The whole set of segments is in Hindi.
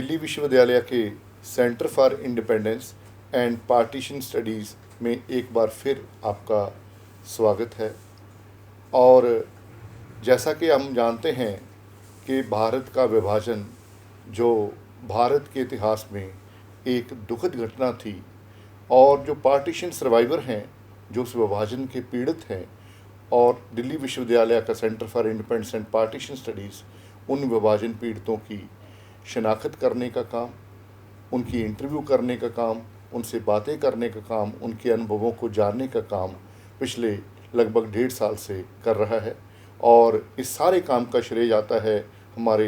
दिल्ली विश्वविद्यालय के centre for independence and partition studies में एक बार फिर आपका स्वागत है। और जैसा कि हम जानते हैं कि भारत का विभाजन जो भारत के इतिहास में एक दुखद घटना थी, और जो पार्टीशन सर्वाइवर हैं, जो उस विभाजन के पीड़ित हैं, और दिल्ली विश्वविद्यालय का centre for independence and partition studies उन विभाजन पीड़ितों की शनाख्त करने का काम, उनकी इंटरव्यू करने का काम, उनसे बातें करने का काम, उनके अनुभवों को जानने का काम पिछले लगभग 1.5 साल से कर रहा है। और इस सारे काम का श्रेय जाता है हमारे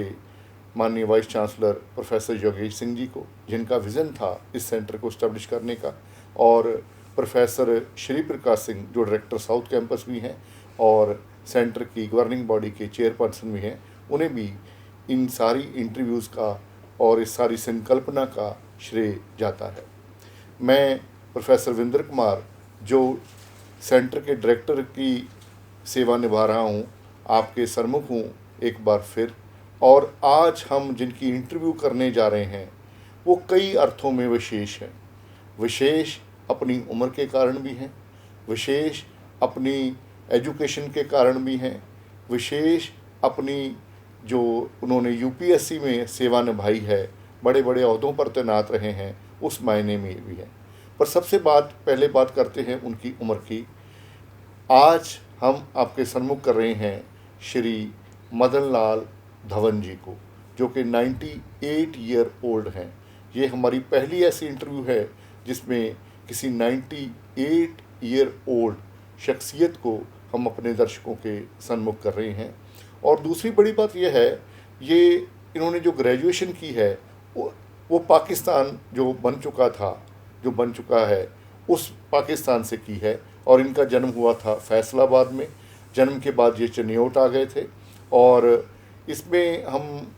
माननीय vice chancellor professor Yogesh Singh ji को, जिनका विज़न था इस सेंटर को इस्टेब्लिश करने का, और प्रोफेसर श्री प्रकाश सिंह जो डायरेक्टर साउथ कैंपस भी हैं और सेंटर की गवर्निंग बॉडी के चेयरपर्सन भी हैं, उन्हें भी इन सारी इंटरव्यूज़ का और इस सारी संकल्पना का श्रेय जाता है। मैं प्रोफेसर विंदर कुमार जो सेंटर के डायरेक्टर की सेवा निभा रहा हूँ, आपके सम्मुख हूँ एक बार फिर। और आज हम जिनकी इंटरव्यू करने जा रहे हैं वो कई अर्थों में विशेष हैं। विशेष अपनी उम्र के कारण भी हैं, विशेष अपनी एजुकेशन के कारण भी हैं, विशेष अपनी जो उन्होंने यूपीएससी में सेवा निभाई है, बड़े बड़े ओहदों पर तैनात रहे हैं, उस मायने में भी है। पर सबसे पहले बात करते हैं उनकी उम्र की। आज हम आपके सम्मुख कर रहे हैं श्री मदन लाल धवन जी को, जो कि 98 ईयर ओल्ड हैं। ये हमारी पहली ऐसी इंटरव्यू है जिसमें किसी 98 ईयर ओल्ड शख्सियत को हम अपने दर्शकों के सम्मुख कर रहे हैं। और दूसरी बड़ी बात यह है, ये इन्होंने जो ग्रेजुएशन की है वो पाकिस्तान जो बन चुका है उस पाकिस्तान से की है। और इनका जन्म हुआ था फैसलाबाद में। जन्म के बाद ये चनियोट आ गए थे। और इसमें हम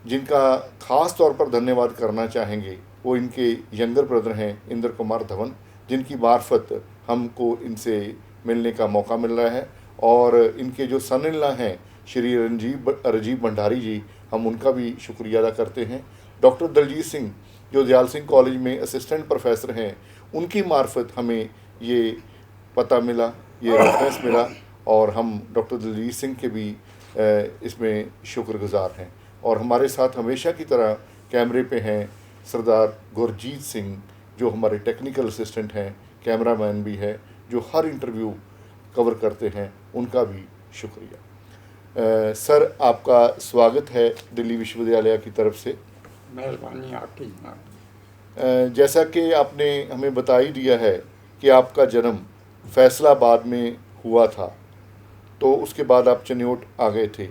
जिनका ख़ास तौर पर धन्यवाद करना चाहेंगे वो इनके यंगर ब्रदर हैं इंद्र कुमार धवन, जिनकी मार्फत हमको इनसे मिलने का मौका मिल रहा है। और इनके जो सन इन लॉ हैं श्री राजीव भंडारी जी, हम उनका भी शुक्रिया अदा करते हैं। डॉक्टर दलजीत सिंह जो दयाल सिंह कॉलेज में असिस्टेंट प्रोफेसर हैं, उनकी मार्फत हमें ये पता मिला, ये रेफरेंस मिला, और हम डॉक्टर दलजीत सिंह के भी इसमें शुक्रगुजार हैं। और हमारे साथ हमेशा की तरह कैमरे पे हैं सरदार गुरजीत सिंह, जो हमारे टेक्निकल असिस्टेंट हैं, कैमरामैन भी है, जो हर इंटरव्यू कवर करते हैं, उनका भी शुक्रिया। सर, आपका स्वागत है दिल्ली विश्वविद्यालय की तरफ से। मेहरबानी आपकी। जैसा कि आपने हमें बता ही दिया है कि आपका जन्म फैसलाबाद में हुआ था, तो उसके बाद आप चनियोट आ गए थे।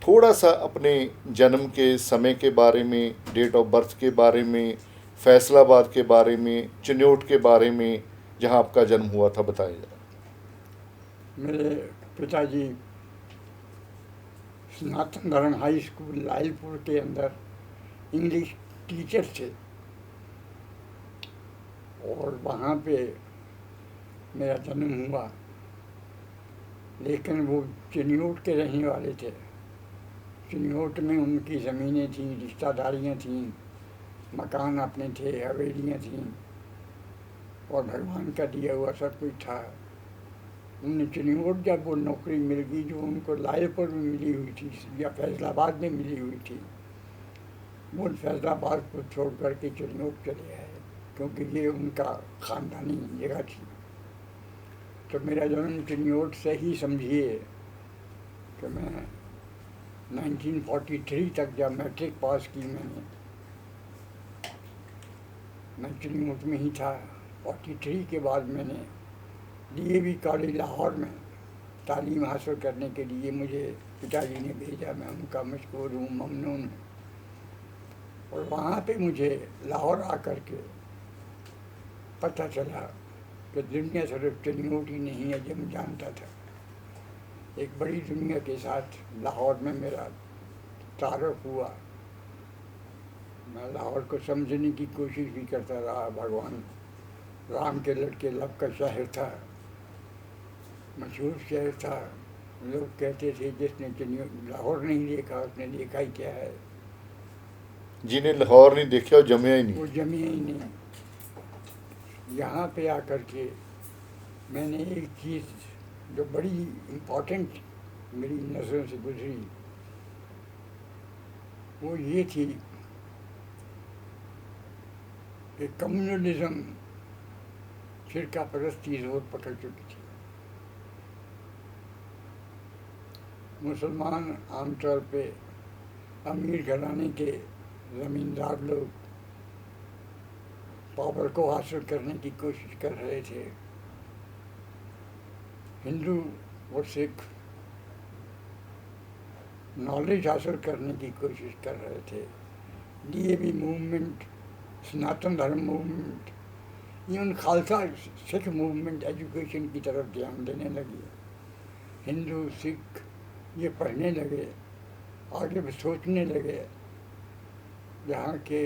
थोड़ा सा अपने जन्म के समय के बारे में, डेट ऑफ बर्थ के बारे में, फैसलाबाद के बारे में, चनियोट के बारे में, जहां आपका जन्म हुआ था, बताइए जरा। मेरे पिताजी सनातन धर्म हाई स्कूल लालपुर के अंदर इंग्लिश टीचर थे, और वहाँ पे मेरा जन्म हुआ। लेकिन वो चनियोट के रहने वाले थे। चनियोट में उनकी ज़मीनें थीं, रिश्तेदारियाँ थीं, मकान अपने थे, हवेलियाँ थीं, और भगवान का दिया हुआ सब कुछ था। उन्हें चनियोट जब वो नौकरी मिल गई जो उनको लालपुर में मिली हुई थी या फैसलाबाद में मिली हुई थी, वो फैसलाबाद को छोड़ करके चनियोट चले आए, क्योंकि ये उनका ख़ानदानी जगह थी। तो मेरा जन्म चनियोट से ही समझिए कि मैं 1943 तक जब मैट्रिक पास की मैं चनियोट में ही था। 43 के बाद मैंने डीएवी कॉलेज लाहौर में तालीम हासिल करने के लिए मुझे पिताजी ने भेजा। मैं उनका मशकूर हूँ, ममनून हूँ। और वहाँ पे मुझे लाहौर आकर के पता चला कि दुनिया सिर्फ चनियोट ही नहीं है जो मैं जानता था। एक बड़ी दुनिया के साथ लाहौर में मेरा तारुफ हुआ। मैं लाहौर को समझने की कोशिश भी करता रहा। भगवान राम के लड़के लब का शहर था, मशहूर शहर था। लोग कहते थे जिसने लाहौर नहीं देखा उसने देखा ही क्या है। जिन्हें लाहौर नहीं देखा और जमिया ही नहीं। वो जमे ही नहीं। यहाँ पे आकर के मैंने एक चीज़ जो बड़ी इम्पोर्टेंट मेरी नज़रों से गुजरी, वो ये थी कि कम्युनलिज्म फिरका परस्ती जोर पकड़ चुकी थी। मुसलमान आमतौर पे अमीर घराने के ज़मींदार लोग पावर को हासिल करने की कोशिश कर रहे थे। हिंदू और सिख नॉलेज हासिल करने की कोशिश कर रहे थे। डीएवी मूवमेंट, सनातन धर्म movement, even Khalsa Sikh movement education की तरफ ध्यान देने लगी। हिंदू सिख ये पढ़ने लगे, आगे भी सोचने लगे। यहाँ के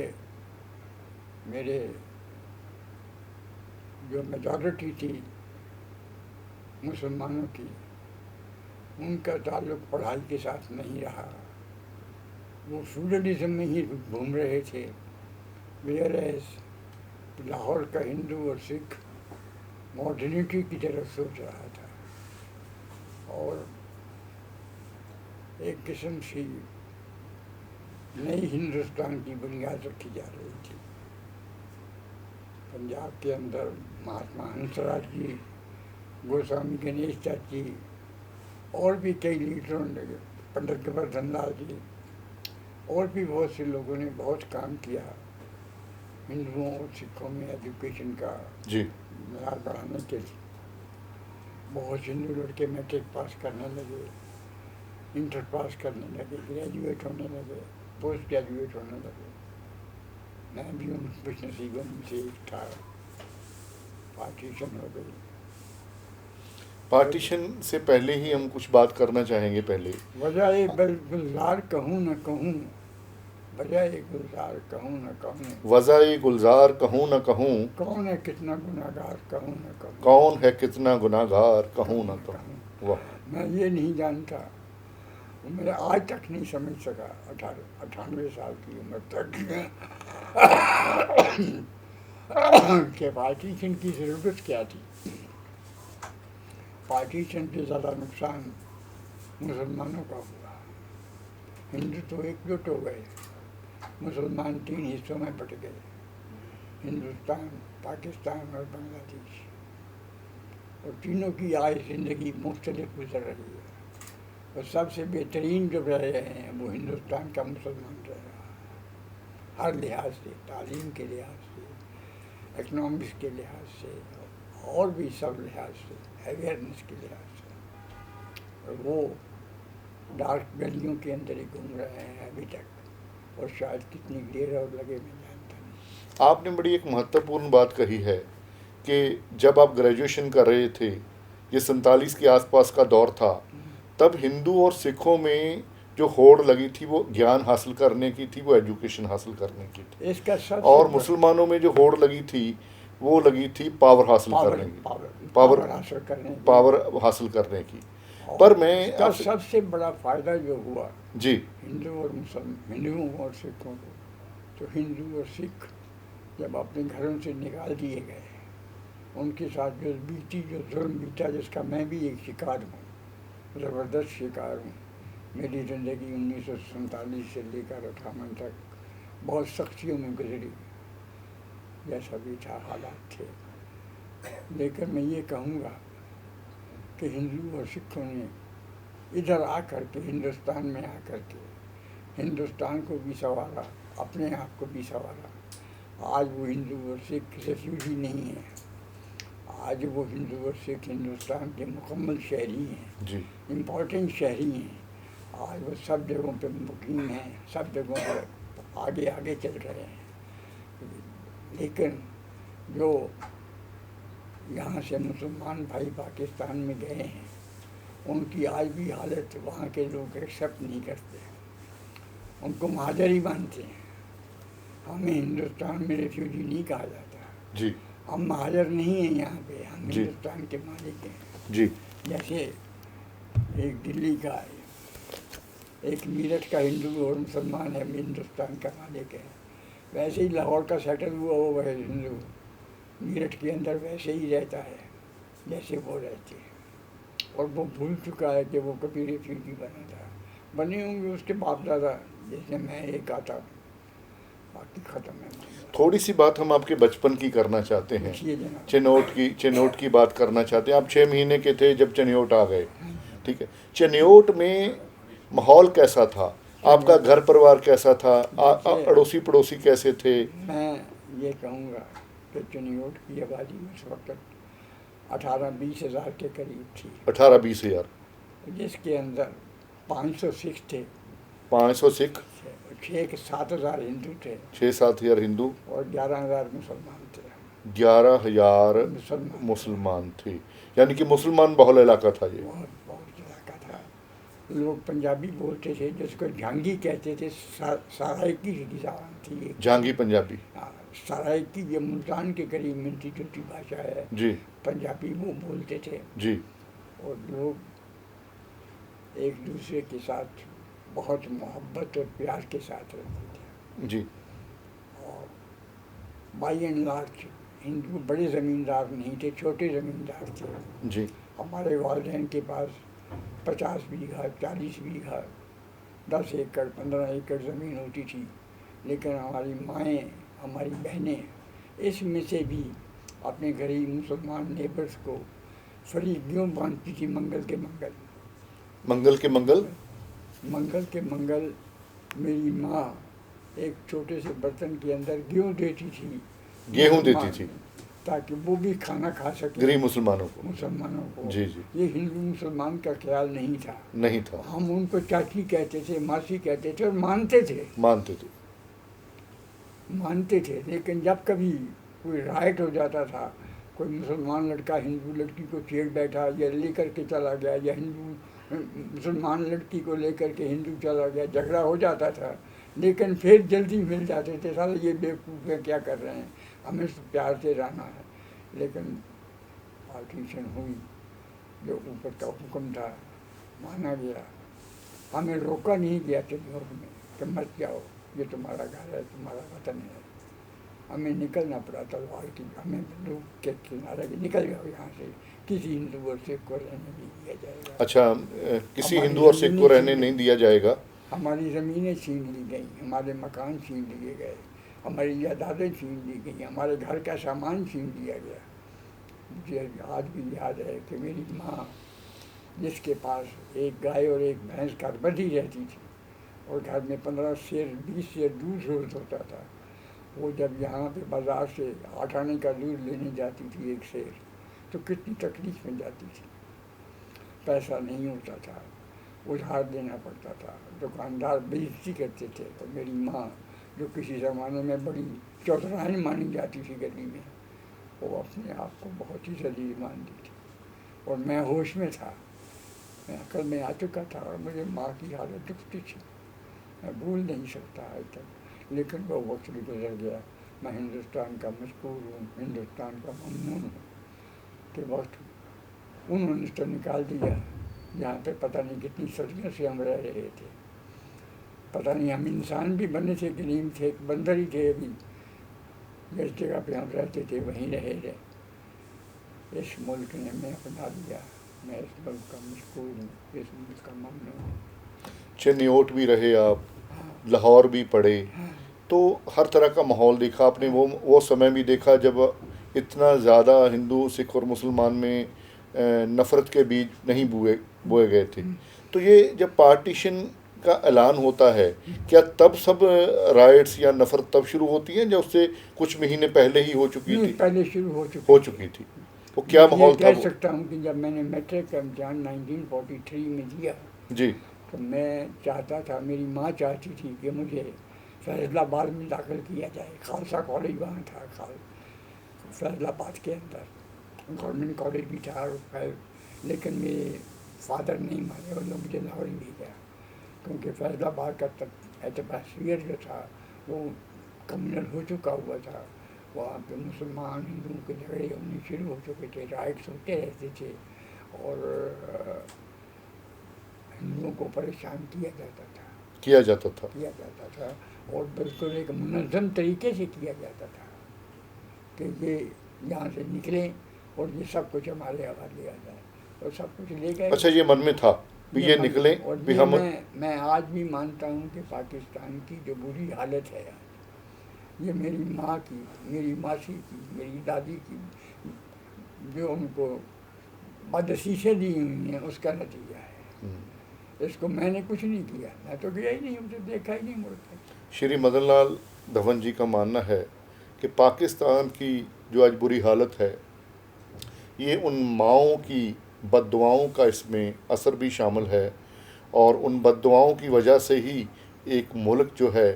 मेरे जो मेजॉरिटी थी मुसलमानों की, उनका ताल्लुक पढ़ाई के साथ नहीं रहा। वो फ्यूडलिज्म में ही घूम रहे थे। वेयरएज लाहौर का हिंदू और सिख मॉडर्निटी की तरफ सोच रहा था और एक किस्म से नई हिंदुस्तान की बुनियाद रखी जा रही थी। पंजाब के अंदर महात्मा हंसराज जी, गोस्वामी गणेश दत्त जी और भी कई लीडरों ने, पंडित गोवर्धन लाल जी और भी बहुत से लोगों ने बहुत काम किया हिंदुओं और सिखों में एजुकेशन का मैयार बढ़ाने के लिए। बहुत से हिंदू लड़के मैट्रिक पास करने लगे, इंटर पास करने लगे, ग्रेजुएट होने लगे, पोस्ट ग्रेजुएट होने लगे। मैं भी उन कुछ नसीबों में से एक था। पार्टीशन हो गई। पार्टीशन से पहले ही हम कुछ बात करना चाहेंगे। पहले वजह गुलजार कहूँ न कहूँ, वजह गुलजार कहूँ न कहूँ, वजह गुलजार कहूँ न कहूँ, कौन है कितना गुनाहगार कहूँ न कहूँ, कौन है कितना गुनाहगार कहूँ न कहूँ। वाह, मैं ये नहीं जानता, वो मेरे आज तक नहीं समझ सका। 98 साल की उम्र तक कि पार्टीशन की ज़रूरत क्या थी। पार्टीशन से ज़्यादा नुकसान मुसलमानों का हुआ। हिंदू तो एकजुट हो गए, मुसलमान 3 हिस्सों में बट गए, हिंदुस्तान, पाकिस्तान और बांग्लादेश। और तीनों की आय ज़िंदगी मुख्तलिफ गुजर रही है। और सबसे बेहतरीन जो रह रहे हैं वो हिंदुस्तान का मुसलमान रह रहा है, हर लिहाज से, तालीम के लिहाज से, इकनॉमिक्स के लिहाज से और भी सब लिहाज से, अवेयरनेस के लिहाज से। और वो डार्क गलियों के अंदर ही घूम रहे हैं अभी तक, और शायद कितनी देर और लगे मैं जानता नहीं। आपने बड़ी एक महत्वपूर्ण बात कही है कि जब आप ग्रेजुएशन कर रहे थे, ये 47 के आसपास का दौर था, तब हिंदू और सिखों में जो होड़ लगी थी वो ज्ञान हासिल करने की थी, वो एजुकेशन हासिल करने की थी। इसका और मुसलमानों में जो होड़ लगी थी वो लगी थी पावर हासिल करने की, पावर हासिल करने की, पावर हासिल करने की। पर मैं इसका सबसे बड़ा फायदा जो हुआ जी हिंदुओं और सिखों को, तो हिंदू और सिख जब अपने घरों से निकाल दिए गए, उनके साथ जो जुल्म बीता, जिसका मैं भी एक शिकार हूँ, ज़बरदस्त शिकार हूँ। मेरी ज़िंदगी 1947 से लेकर 58 तक बहुत सख्तियों में गुजरी, जैसा भी था हालात थे। लेकिन मैं ये कहूँगा कि हिंदू और सिखों ने इधर आकर के, हिंदुस्तान में आकर के हिंदुस्तान को भी संवारा, अपने आप को भी संवारा। आज वो हिंदू और सिख रिफ्यूजी नहीं है, आज वो हिंदू और सिख हिंदुस्तान के मुकम्मल शहरी हैं जी, इम्पोर्टेंट शहरी हैं। आज वो सब जगहों पे मुकीम हैं, सब जगहों पर आगे आगे चल रहे हैं। लेकिन जो यहाँ से मुसलमान भाई पाकिस्तान में गए हैं, उनकी आज भी हालत वहाँ के लोग एक्सेप्ट नहीं करते, उनको महाजर ही मानते हैं। हमें हिंदुस्तान में रेफ्यूजी नहीं कहा जाता जी, हम महाजर नहीं हैं यहाँ पे, हम जी, हिंदुस्तान के मालिक हैं जी। जैसे एक दिल्ली का एक मीरठ का हिंदू और मुसलमान है, हिंदुस्तान का मालिक है। वैसे ही लाहौर का सेटल हुआ वो है हिंदू, मीरठ के अंदर वैसे ही रहता है जैसे वो रहते हैं। और वो भूल चुका है कि वो कभी रेफ्यूजी बना था। बने होंगे उसके बाप दादा, जैसे मैं एक आता हूँ, बाकी ख़त्म है मामला। थोड़ी सी बात हम आपके बचपन की करना चाहते हैं। पूछिए जनाब। चिन्नौट की बात करना चाहते हैं। आप 6 महीने के थे जब चिन्नौट आ गए, हाँ जी। ठीक है। चिन्नौट में माहौल कैसा था? आपका घर परिवार कैसा था? देखिए, अड़ोसी पड़ोसी कैसे थे? मैं ये कहूँगा कि चिन्नौट की आबादी उस वक्त 18-20 हज़ार के करीब थी, 18-20 हज़ार। जिसके अंदर 500 सिख थे, 500 सिख, 6-7 हज़ार हिंदू थे 6-7 हज़ार हिंदू, और 11 हज़ार मुसलमान थे। 11 हज़ार मुसलमान मुसलमान थे। यानी कि मुसलमान बहुल इलाका था ये। बहुत बहुत इलाका था। लोग पंजाबी बोलते थे, जिसको झांगी कहते थे। सराइकी की जबान थी एक। झांगी पंजाबी। हाँ, सराइकी ये मुल्तान के करीब मिलती जुलती भाषा है। जी पंजाबी वो बोलते थे। जी। और लोग एक दूसरे के साथ बहुत मोहब्बत और प्यार के साथ रहते थे। जी और बाई एंड लार्ज हिंदू बड़े ज़मींदार नहीं थे, छोटे ज़मींदार थे। जी। हमारे वालिदैन के पास 50 बीघा, 40 बीघा, 10 एकड़, 15 एकड़ ज़मीन होती थी। लेकिन हमारी माएँ, हमारी बहनें इसमें से भी अपने गरीब मुसलमान नेबर्स को फरी क्यों बांधती थी। मंगल के मंगल, मंगल के मंगल। मंगल के मंगल मेरी माँ एक छोटे से बर्तन के अंदर गेहूँ देती थी, गेहूं देती मुसलमान, थी ताकि वो भी खाना खा सके गरीब मुसलमानों को। मुसलमानों को। जी जी। ये हिंदू मुसलमान का ख्याल नहीं था। नहीं था। हम उनको चाची कहते थे, मासी कहते थे और मानते थे, मानते थे। मानते थे। लेकिन जब कभी कोई राइट हो जाता था, कोई मुसलमान लड़का हिंदू लड़की को छेड़ बैठा या लेकर के चला गया, या हिंदू मुसलमान लड़की को लेकर के हिंदू चला गया, झगड़ा हो जाता था। लेकिन फिर जल्दी मिल जाते थे, साले ये बेवकूफ़ है, क्या कर रहे हैं, हमें तो प्यार से रहना है। लेकिन पार्टीशन हुई, जो ऊपर का हुक्म था माना गया। हमें रोका नहीं गया चिन्नौट में कि मत जाओ, ये तुम्हारा घर है, तुम्हारा वतन है। हमें निकलना पड़ा तलवार की, हमें बंदूक के किनारे कि निकल जाओ यहाँ से, किसी हिंदू और सिख को रहने नहीं दिया जाएगा। अच्छा, किसी हमारी हिंदू और सिख को ज़मीनें रहने छीन नहीं ली, दिया जाएगा। हमारी ज़मीनें छीन ली गई, हमारे मकान छीन लिए गए, हमारी जायदादें छीन ली गई, हमारे घर का सामान छीन लिया गया। मुझे आज भी याद है कि मेरी माँ, जिसके पास एक गाय और एक भैंस घर बंधी रहती थी और घर में 15 सेर 20 सेर दूध रोज होता था, वो जब यहाँ पे बाज़ार से 8 आने का दूध लेने जाती थी एक सेर, तो कितनी तकलीफ में जाती थी। पैसा नहीं होता था, उधार देना पड़ता था, दुकानदार बेइज्जती करते थे। और मेरी माँ, जो किसी ज़माने में बड़ी चौधराइन मानी जाती थी गली में, वो अपने आप को बहुत ही जलील मानती थी। और मैं होश में था, मैं अकल में आ चुका था, और मुझे माँ की हालत दुखती थी, मैं भूल नहीं सकता आज तक। लेकिन वो वक्त भी गुजर गया। मैं हिंदुस्तान का मशहूर हूँ, हिंदुस्तान का ममनून हूँ कि वक्त उन्होंने तो निकाल दिया जहाँ पे पता नहीं कितनी सदियों से हम रह रहे थे। पता नहीं हम इंसान भी बने थे कि नहीं थे, बंदर ही थे अभी। जिस जगह पे हम रहते थे वहीं रहे रहे। इस मुल्क ने मैं अपना लिया, मैं इस मुल्क का मशहूर हूँ, इस मुल्क का ममनून हूँ। चिन्नौट भी रहे आप, हाँ लाहौर भी पढ़े, हाँ तो हर तरह का माहौल देखा आपने। वो समय भी देखा जब इतना ज़्यादा हिंदू सिख और मुसलमान में नफ़रत के बीज नहीं बोए गए थे। तो ये जब पार्टीशन का ऐलान होता है, क्या तब सब राइट्स या नफ़रत तब शुरू होती है, या उससे कुछ महीने पहले ही हो चुकी नहीं, थी? पहले शुरू हो चुकी थी। वो क्या मैं ये माहौल था कह वो? सकता हूँ कि जब मैंने मैट्रिक का इम्तहान 1943 में दिया, जी तो मैं चाहता था, मेरी माँ चाहती थी कि मुझे फैज़लाबाद में दाखिल किया जाए। खालसा कॉलेज वहाँ था, फैज़लाबाद के अंदर गवर्नमेंट कॉलेज भी था। लेकिन मेरे फादर नहीं माने, उन्होंने मुझे लाहौर ही भेजा, क्योंकि फैज़लाबाद का एटमॉस्फियर जो था वो कम्युनल हो चुका हुआ था। वहाँ पे मुसलमान हिंदुओं के झगड़े होने शुरू हो चुके थे, राइट्स होते रहते थे। और हिंदुओं को परेशान किया जाता था किया जाता था। और बिल्कुल एक मुनज़्ज़म तरीके से किया जाता था कि ये यहाँ से निकलें और ये सब कुछ हमारे हवाले आ जाए, और सब कुछ ले गए। अच्छा, ये मन में था भी ये निकले और भी ये हम। मैं आज भी मानता हूँ कि पाकिस्तान की जो बुरी हालत है, ये मेरी माँ की, मेरी मासी की, मेरी दादी की, जो उनको बदशीशें दी हुई हैं, उसका नतीजा है। इसको मैंने कुछ नहीं किया, मैं तो गया ही नहीं, उसे देखा ही नहीं मुड़ के। श्री मदन लाल धवन जी का मानना है कि पाकिस्तान की जो आज बुरी हालत है, ये उन माओं की बद्दुआओं का इसमें असर भी शामिल है, और उन बद्दुआओं की वजह से ही एक मुल्क जो है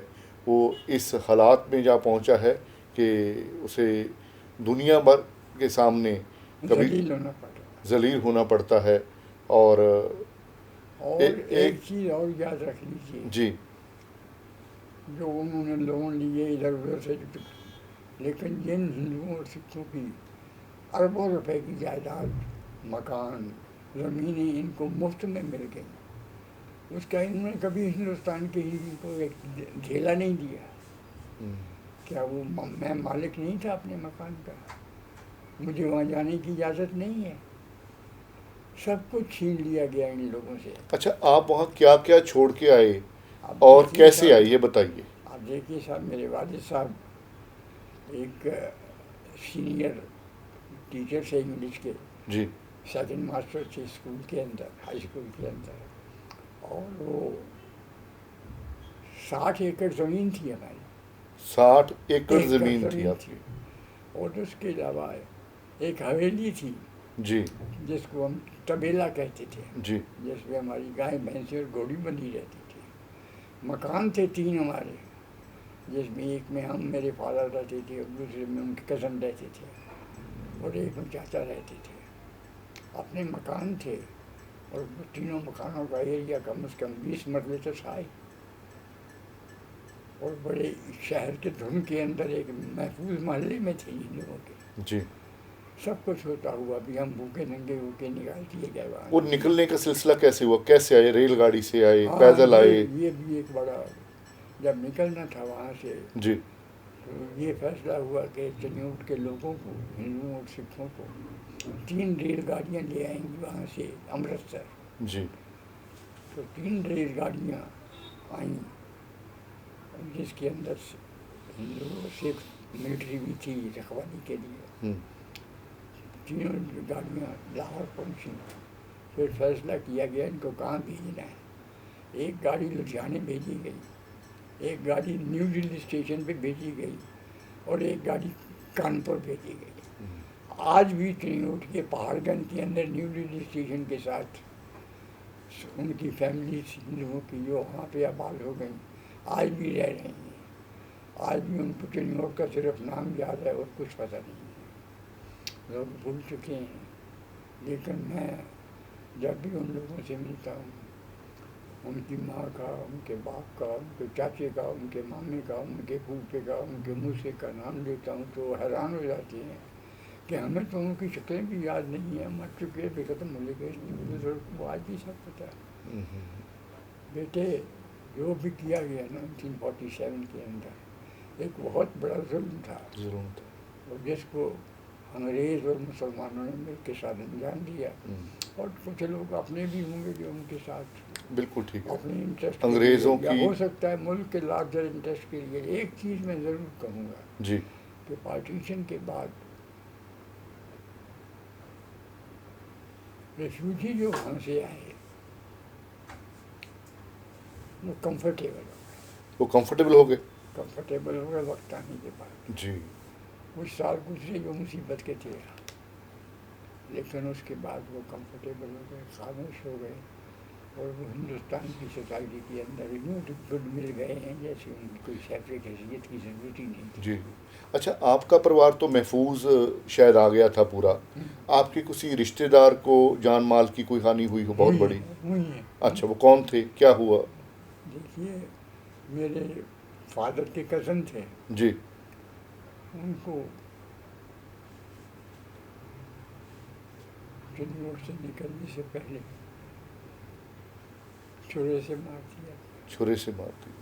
वो इस हालात में जा पहुंचा है कि उसे दुनिया भर के सामने कभी जलील होना पड़ता है। और एक चीज़ और याद रख लीजिए जी, जो उन्होंने लोन लिए इधर उधर से, लेकिन जिन हिंदुओं और सिखों की अरबों रुपए की जायदाद, मकान, ज़मीनें इनको मुफ्त में मिल गई, उसका इन्होंने कभी हिंदुस्तान के हिंदू को एक झेला नहीं दिया। क्या वो मैं मालिक नहीं था अपने मकान का? मुझे वहाँ जाने की इजाज़त नहीं है? सब कुछ छीन लिया गया इन लोगों से। अच्छा, आप वहाँ क्या क्या छोड़ के आए और कैसे आए, ये बताइए। आप देखिए साहब, मेरे वालिद साहब एक सीनियर टीचर से इंग्लिश के जी, सेकंड मास्टर थे स्कूल के अंदर, हाई स्कूल के अंदर, और वो 60 एकड़ ज़मीन थी हमारी। 60 एकड़ ज़मीन थी आपकी। और उसके अलावा एक हवेली थी जी, जिसको हम तबेला कहते थे जी, जिसमें हमारी गाय भैंसें और घोड़ी बंधी रहती थी। मकान थे 3 हमारे, जिसमें एक में हम, मेरे फादर रहते थे, और दूसरे में उनके कज़न रहते थे, और एक में चाचा रहते थे। अपने मकान थे, और तीनों मकानों का एरिया कम से कम 20 मरले तो था ही। और बड़े शहर के धुन के अंदर एक महफूज मोहल्ले में थे इन लोगों के। जी। सब कुछ होता हुआ भी हम भूखे नंगे होके निकाल दिए गए वहाँ। वो निकलने का सिलसिला कैसे हुआ, कैसे आए? रेलगाड़ी से आए, हाँ, पैदल आए? ये भी एक बड़ा, जब निकलना था वहाँ से जी, तो ये फैसला हुआ कि चनियोट के लोगों को, हिंदुओं और सिखों को 3 रेलगाड़ियाँ ले आएंगी वहाँ से अमृतसर। जी, तो 3 रेलगाड़ियाँ आई, जिसके अंदर हिंदू सिख मिलिट्री भी थी रखवाली के लिए। तीनों गाड़ियाँ लाहौर पहुँची। फिर फैसला किया गया इनको कहाँ भेजना है। एक गाड़ी लुधियाने भेजी गई, एक गाड़ी न्यू दिल्ली स्टेशन पे भेजी गई, और एक गाड़ी कानपुर भेजी गई। आज भी चनियोट के पहाड़गंज के अंदर न्यू दिल्ली स्टेशन के साथ उनकी फैमिली हिंदुओं की जो वहाँ पे आबाद हो गई, आज भी रह रही हैं। आज भी उनको चनियोट का सिर्फ नाम याद है और कुछ पता नहीं है, लोग भूल चुके हैं। लेकिन मैं जब भी उन लोगों से मिलता हूँ, उनकी माँ का, उनके बाप का, उनके चाचे का, उनके मामे का, उनके फूफे का, उनके मूसे का नाम लेता हूँ तो हैरान हो जाते हैं कि हमें तो उनकी शक्लें भी याद नहीं है, मर चुके, बेखत्म हो गए, बुजुर्ग को आज भी सब पता है। बेटे, जो भी किया गया 1947 के अंदर एक बहुत बड़ा जुल्म था, और जिसको अंग्रेज़ और मुसलमानों ने मिल के साथ अंजाम दिया। और कुछ लोग अपने भी होंगे जो उनके साथ बिल्कुल ठीक है, अपने इंटरेस्ट अंग्रेज़ों या की, हो सकता है मुल्क के लार्जर इंटरेस्ट के लिए। एक चीज़ मैं ज़रूर कहूँगा जी, कि पार्टीशन के बाद रेफ्यूजी जो वहाँ से आए वो कंफर्टेबल हो गए। वो कंफर्टेबल हो गए। कंफर्टेबल हो गए वक्त आने के बाद। जी, कुछ साल गुजरे जो मुसीबत के थे, लेकिन उसके बाद वो कंफर्टेबल हो गए, खामोश हो गए, और वो हिंदुस्तान की सोसाइटी के अंदर यूँ गुड मिल गए हैं जैसे उनकी कोई सेपरेट हैसियत की ज़रूरत ही नहीं थी। जी। अच्छा, आपका परिवार तो महफूज शायद आ गया था पूरा, आपके किसी रिश्तेदार को जान माल की कोई हानि हुई हो बहुत बड़ी? हुई है। अच्छा, वो कौन थे, क्या हुआ? देखिए, मेरे फादर के कज़न थे, जी, उनको चनियोट से निकलने से पहले छुरे से मार दिया। छुरे से मार दिया।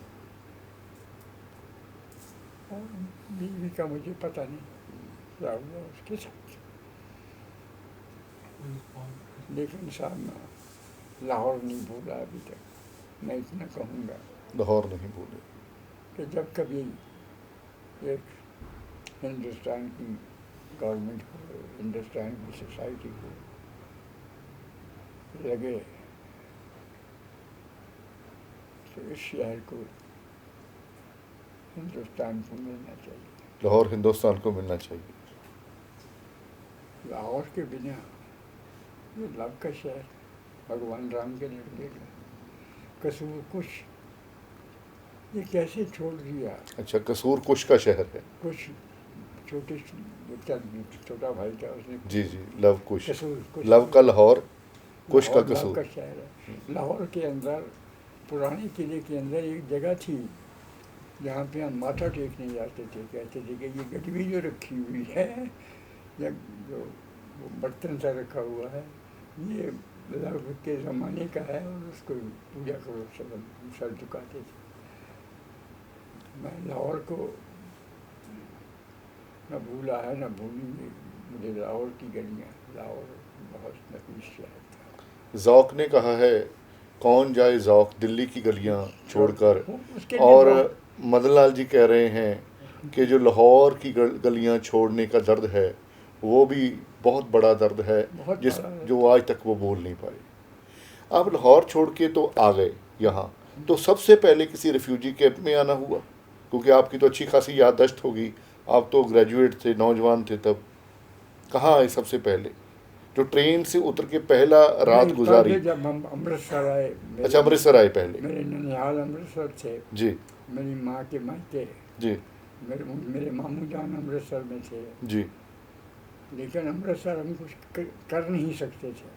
और बीवी का मुझे पता नहीं क्या हुआ उसके साथ, लेकिन साहब मैं लाहौर नहीं भूला अभी तक। मैं इतना कहूँगा लाहौर नहीं भूले। कि जब कभी एक हिंदुस्तान की गवर्नमेंट को, हिंदुस्तान की सोसाइटी को लगे तो इस शहर को हिंदुस्तान को मिलना चाहिए। लाहौर हिंदुस्तान को मिलना चाहिए। लाहौर के बिना ये लव का शहर, भगवान राम के लड़के का कसूर कुछ, ये कैसे छोड़ दिया। अच्छा, कसूर कुश का शहर है। कुछ छोटे छोटा भाई था उसने, जी जी, लव कुश, कसूर लव का लाहौर, कुश का लाहौर लव कसूर। का शहर है। लाहौर के अंदर, पुराने किले के अंदर एक जगह थी जहाँ पे हम माथा टेकने जाते थे। कहते थे कि ये गडवी जो रखी हुई है, या जो वो बर्तन सा रखा हुआ है, ये लव के ज़माने का है और उसको पूजा करो। सब सर झुकाते थे। मैं लाहौर को न भूला है न भूलूंगी। मुझे लाहौर की गलियाँ, लाहौर बहुत नफीस शहर था। ज़ौक़ ने कहा है, कौन जाए ज़ौक़ दिल्ली की गलियां छोड़कर। उसके लिए और ज़ौक़- मदन लाल जी कह रहे हैं कि जो लाहौर की गलियां छोड़ने का दर्द है वो भी बहुत बड़ा दर्द है, बहुत जिस बड़ा है। जो आज तक वो बोल नहीं पाए। आप लाहौर छोड़ के तो आ गए यहाँ, तो सबसे पहले किसी रिफ्यूजी कैंप में आना हुआ? क्योंकि आपकी तो अच्छी खासी याददाश्त होगी, आप तो ग्रेजुएट थे, नौजवान थे तब। कहाँ आए सबसे पहले, जो ट्रेन से उतर के पहला रात नहीं, गुजारी? पहले जब हम अमृतसर आए, अच्छा, अमृतसर आए पहले। मेरे ननिहाल अमृतसर थे, जी मेरी माँ के मायके, जी मेरे मामू जान अमृतसर में थे। जी। लेकिन अमृतसर हम कुछ कर नहीं सकते थे।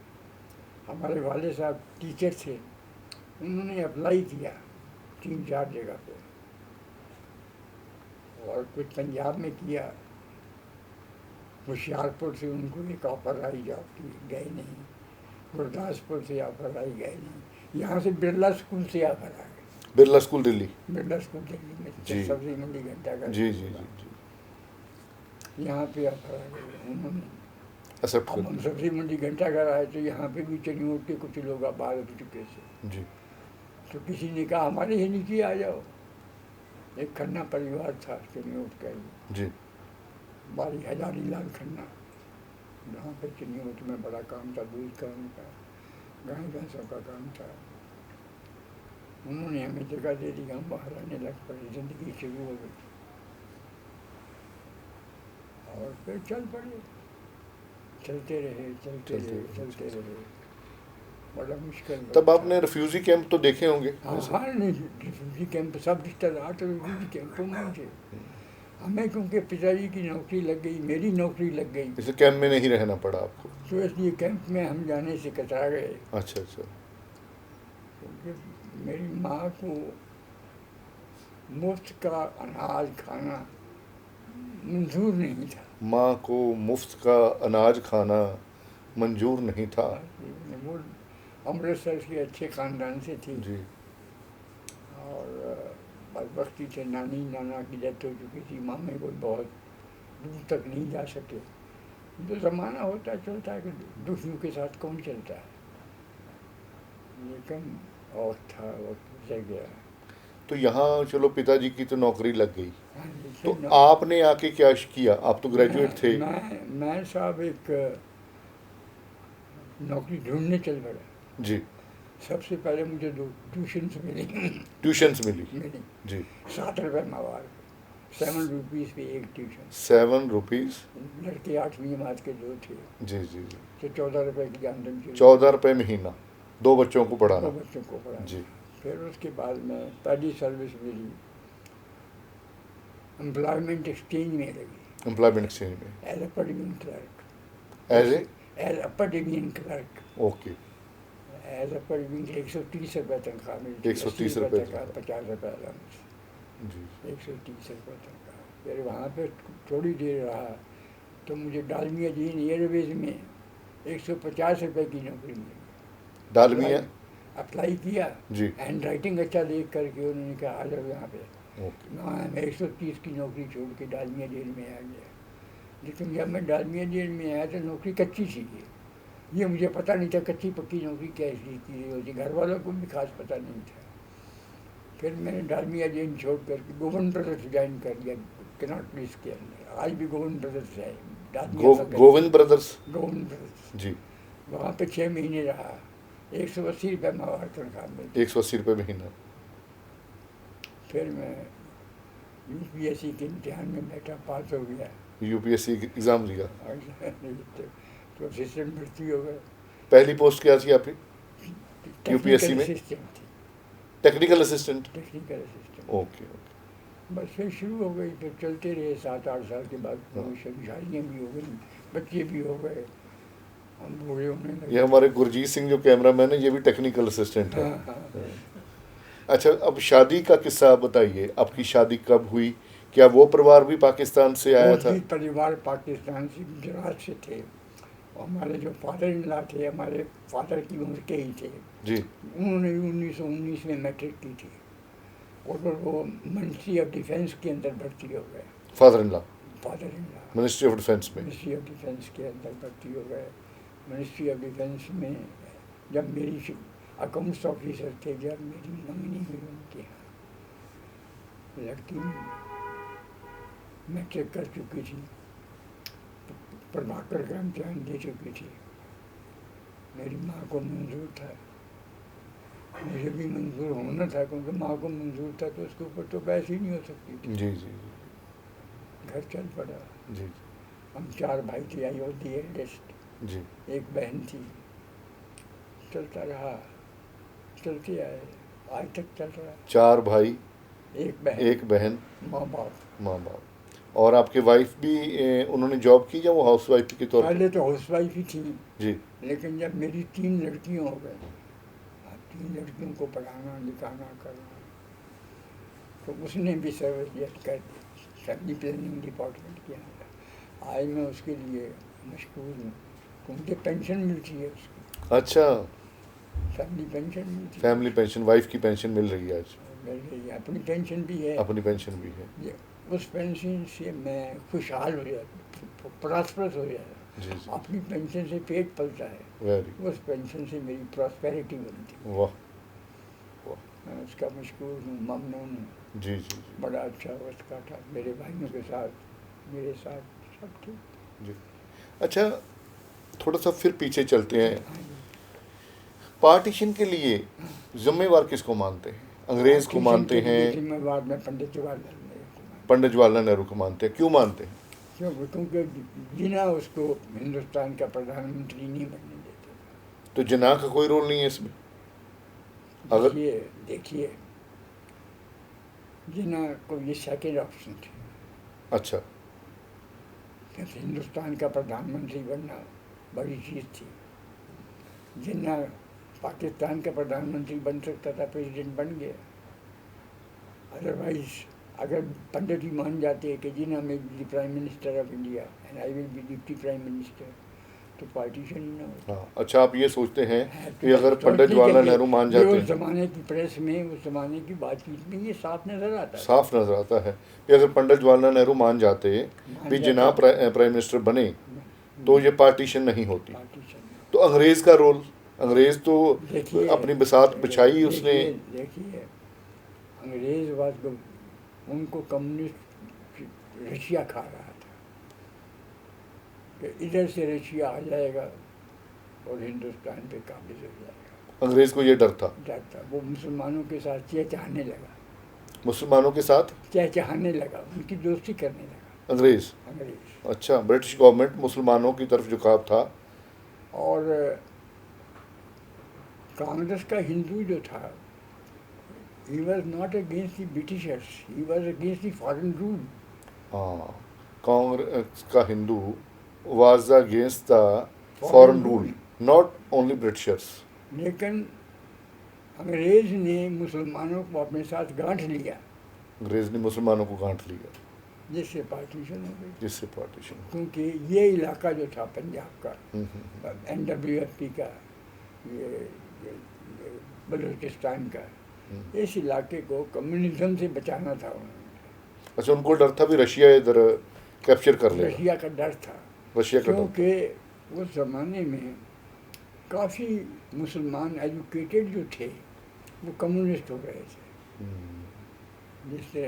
हमारे वाले साहब टीचर थे, उन्होंने अप्लाई किया 3-4 जगह पे, और कुछ पंजाब में किया। होशियारपुर से उनको एक ऑफर आई जॉब की, गए नहीं। गुरदासपुर से ऑफर आई, गए नहीं। यहाँ से बिरला स्कूल से ऑफर आ गए। बिरला स्कूल दिल्ली। बिरला स्कूल दिल्ली में, जी। सब्जी मंडी घंटा का। जी जी जी जी। यहाँ पे ऑफर आ गए, उन्होंने एक्सेप्ट अब कर हम दिया। सब्जी मंडी घंटा घर आए तो यहाँ पे भी चनियोट के कुछ लोग बाहर हो चुके थे। जी तो किसी ने कहा हमारे ही नीचे आ जाओ। एक खन्ना परिवार था चनियोट का ही, जी। बारी हजारी लाल खन्ना, जहाँ पे चनियोट में बड़ा काम था, दूध का, उनका गाय भैंसों का काम था। उन्होंने हमें जगह दे दी, हम बाहर आने लग पड़े, जिंदगी शुरू हो गई। और फिर चल पड़े, चलते रहे। बड़ा मुश्किल तब वक्त आपने था। रिफ्यूजी कैंप तो देखे होंगे? हाँ हाँ, नहीं रिफ्यूजी कैंप, सब रिश्तेदार तो रिफ्यूजी कैंपों में थे। हमें क्योंकि पिताजी की नौकरी लग गई, मेरी नौकरी लग गई, इसे कैंप में नहीं रहना पड़ा आपको? तो इसलिए कैंप में हम जाने से कतरा गए। अच्छा अच्छा। क्योंकि मेरी माँ को मुफ्त का अनाज खाना मंजूर नहीं था। माँ को मुफ्त का अनाज खाना मंजूर नहीं था। वो अमृतसर के अच्छे ख़ानदान से थी, जी। और बदबख्ती से नानी नाना की डेथ हो चुकी थी। मामे कोई बहुत दूर तक नहीं जा सके। जो ज़माना होता चलता है कि दुखियों के साथ कौन चलता है, लेकिन वक्त था, वक्त गुजर गया। तो यहाँ चलो पिताजी की तो नौकरी लग गई, हाँ जी, तो फिर आपने आके क्या किया? आप तो ग्रेजुएट थे। मैं साहब एक नौकरी ढूंढने चल पड़ा। जी। सबसे पहले मुझे 2 ट्यूशन्स मिली। ट्यूशन्स मिली। जी। 7 रुपये माहवार, 7 रुपीज़ पे एक ट्यूशन। 7 रुपीज़। लड़के 8वीं जमात के 2 थे, जी जी जी। तो 14 रुपये की आमदन की। 14 रुपये महीना, 2 बच्चों को 2 पढ़ाना। बच्चों को पढ़ाना। जी। फिर उसके बाद में पहली सर्विस मेरी एम्प्लॉयमेंट एक्सचेंज में लगी, एम्प्लॉयमेंट एक्सचेंज में as upper division clerk. As upper division clerk, okay. As upper division 130 रुपये तनख्वाह मिलती, 130 80 रुपये तनख्वाह, 50 रुपये अलाउंस, जी। 130 रुपये तनख्वाह। फिर वहाँ पे थोड़ी देर रहा तो मुझे डालमिया जीन एयरवेज में 150 रुपये की नौकरी मिली। डालमिया अप्लाई किया, जी। हैंड राइटिंग अच्छा देख करके उन्होंने कहा आ जाओ यहाँ पे। ओके। वहाँ मैं 130 की नौकरी छोड़ के डालमिया जेल में आ गया। लेकिन जब मैं डालमिया जेल में आया तो नौकरी कच्ची थी। ये मुझे पता नहीं था कच्ची पक्की नौकरी क्या इसलिए होती, घर वालों को भी खास पता नहीं था। फिर मैंने डालमिया जेल छोड़ करके गोविंद ब्रदर्स ज्वाइन कर लिया, कनॉट प्लेस के अंदर। आज भी गोविंद ब्रदर्स है डालमिया का गोविंद ब्रदर्स। गोविंद ब्रदर्स जी। वहाँ पे 6 महीने रहा। 180 रुपये माहवार तनख्वाह मिलती। 180 रुपये महीना। फिर मैं यूपीएससी के इम्तिहान में बैठा, पास हो गया यूपीएससी एग्ज़ाम दिया। और तो असिस्टेंट भर्ती हो गए। पहली पोस्ट क्या थी आपकी यूपीएससी में? असिस्टेंट थी, technical assistant. Technical assistant. Okay okay. बस फिर शुरू हो गई, फिर चलते रहे। 7-8 साल के बाद शादियाँ भी हो गई, बच्चे भी हो गए, हम बूढ़े होने लगे। ये हमारे गुरजीत सिंह जो कैमरामैन है ये भी टेक्निकल असिस्टेंट है। हाँ हाँ। अच्छा, अब शादी का किस्सा बताइए, आपकी शादी कब हुई? क्या वो परिवार भी पाकिस्तान से आया था? वो भी परिवार पाकिस्तान से, गुजरात से थे। और हमारे जो फादर इन लॉ थे, हमारे फादर की उम्र के ही थे। जी। उन्होंने 1919 में मैट्रिक की थी और वो मिनिस्ट्री ऑफ डिफेंस के अंदर भर्ती हो गए। Father in law father in law ministry of defence में। मिनिस्ट्री ऑफ डिफेंस के अंदर भर्ती हो गए। मिनिस्ट्री ऑफ डिफेंस में जब मेरी अकाउंट्स ऑफिसर थे, जब मेरी मंगनी हुई उनके यहाँ, लड़की मैट्रिक कर चुकी थी, प्रभाकर का इम्तिहान दे चुकी थी। मेरी माँ को मंजूर था, मुझे भी मंजूर होना था, क्योंकि माँ को मंजूर था तो उसके ऊपर तो बहस ही नहीं हो सकती थी। जी जी जी। घर चल पड़ा। जी हम 4 भाई थे, आई वॉज द एल्डेस्ट। जी। एक बहन थी। चलता रहा, चलते आए, आज तक चल रहा है। 4 भाई, एक बहन, माँ बाप। माँ बाप। और आपके वाइफ भी उन्होंने जॉब की या वो हाउस वाइफ के तौर पर? पहले तो हाउस वाइफ ही थी, जी। लेकिन जब मेरी 3 लड़कियाँ हो गई, 3 लड़कियों को पढ़ाना लिखाना करना, तो उसने भी सर्विस कर दी फैमिली प्लानिंग डिपार्टमेंट के अंदर। आज मैं उसके लिए मशहूर हूँ, मुझे पेंशन मिलती है उसकी। अच्छा, फैमिली पेंशन मिलती है। फैमिली पेंशन, वाइफ की पेंशन मिल रही है आज? मिल रही है, अपनी पेंशन भी है। अपनी पेंशन भी है। ये उस पेंशन से मैं खुशहाल हो जाता, प्रॉस्परस हो जाता। जी जी। अपनी पेंशन से पेट पलता है, वेरी। उस पेंशन से मेरी प्रॉस्पेरिटी बनती है। वाह वाह। मैं उसका मशहूर हूँ, ममनून हूँ। जी जी जी। बड़ा अच्छा वक्त काटा मेरे भाइयों के साथ, मेरे साथ सब ठीक। जी। अच्छा, थोड़ा सा फिर पीछे चलते हैं। हाँ जी। पार्टीशन के लिए जिम्मेवार किसको मानते हैं? अंग्रेज को मानते हैं? जिम्मेवार में पंडित जवाहरलाल नेहरू को मानता पंडित जवाहरलाल नेहरू को मानते हैं। क्यों मानते हैं? हूँ। क्योंकि जिना उसको हिंदुस्तान का प्रधानमंत्री नहीं बनने देते। तो जिन्ना का कोई रोल नहीं है इसमें? अगर देखिए जिना को ये सेकेंड ऑप्शन थे। अच्छा। क्योंकि हिंदुस्तान का प्रधानमंत्री बनना बड़ी चीज़ थी। जिन्ना पाकिस्तान का प्रधानमंत्री बन सकता था, प्रेसिडेंट बन गया। अदरवाइज अगर पंडित ही मान जाते कि Jinnah may be prime minister of India and I will be deputy prime minister, तो पार्टीशन ही ना होता। हाँ, अच्छा, आप ये सोचते हैं कि अगर पंडित जवाहरलाल नेहरू मान जाते उस हैं? ज़माने की प्रेस में, उस ज़माने की बातचीत में ये साफ नज़र आता है। साफ नजर आता है कि अगर पंडित जवाहरलाल नेहरू मान जाते भी जिन्ना प्राइम मिनिस्टर बने तो ये पार्टीशन नहीं होती। पार्टीशन। तो अंग्रेज का रोल? अंग्रेज तो देखिए, अपनी बसात बिछाई उसने। देखिए अंग्रेज बात उनको कम्युनिस्ट रशिया खा रहा था कि इधर से रशिया आ जाएगा और हिंदुस्तान पे काबिज हो जाएगा। अंग्रेज को ये डर था। वो मुसलमानों के साथ चहचहाने लगा, मुसलमानों के साथ चहचहाने लगा, उनकी दोस्ती करने लगा अंग्रेज। अंग्रेज। अच्छा, ब्रिटिश गवर्नमेंट मुसलमानों की तरफ झुकाव था। और कांग्रेस का हिंदू जो था, he was not against the Britishers, he was against the foreign rule. हाँ, कांग्रेस का Hindu was against the foreign rule, not only Britishers. लेकिन अंग्रेज ने मुसलमानों को अपने साथ गांठ लिया, अंग्रेज ने मुसलमानों को गांठ लिया, जिससे पार्टीशन हो गई। जिससे पार्टीशन। क्योंकि ये इलाका जो था पंजाब का, NWFP का, ये बलूचिस्तान का, इस इलाके को कम्युनिज्म से बचाना था उन्होंने। अच्छा, उनको डर था भी रशिया इधर कैप्चर कर लेगा। रशिया का डर था, रशिया का डर था। क्योंकि उस ज़माने में काफ़ी मुसलमान एजुकेटेड जो थे वो कम्युनिस्ट हो गए थे, जिससे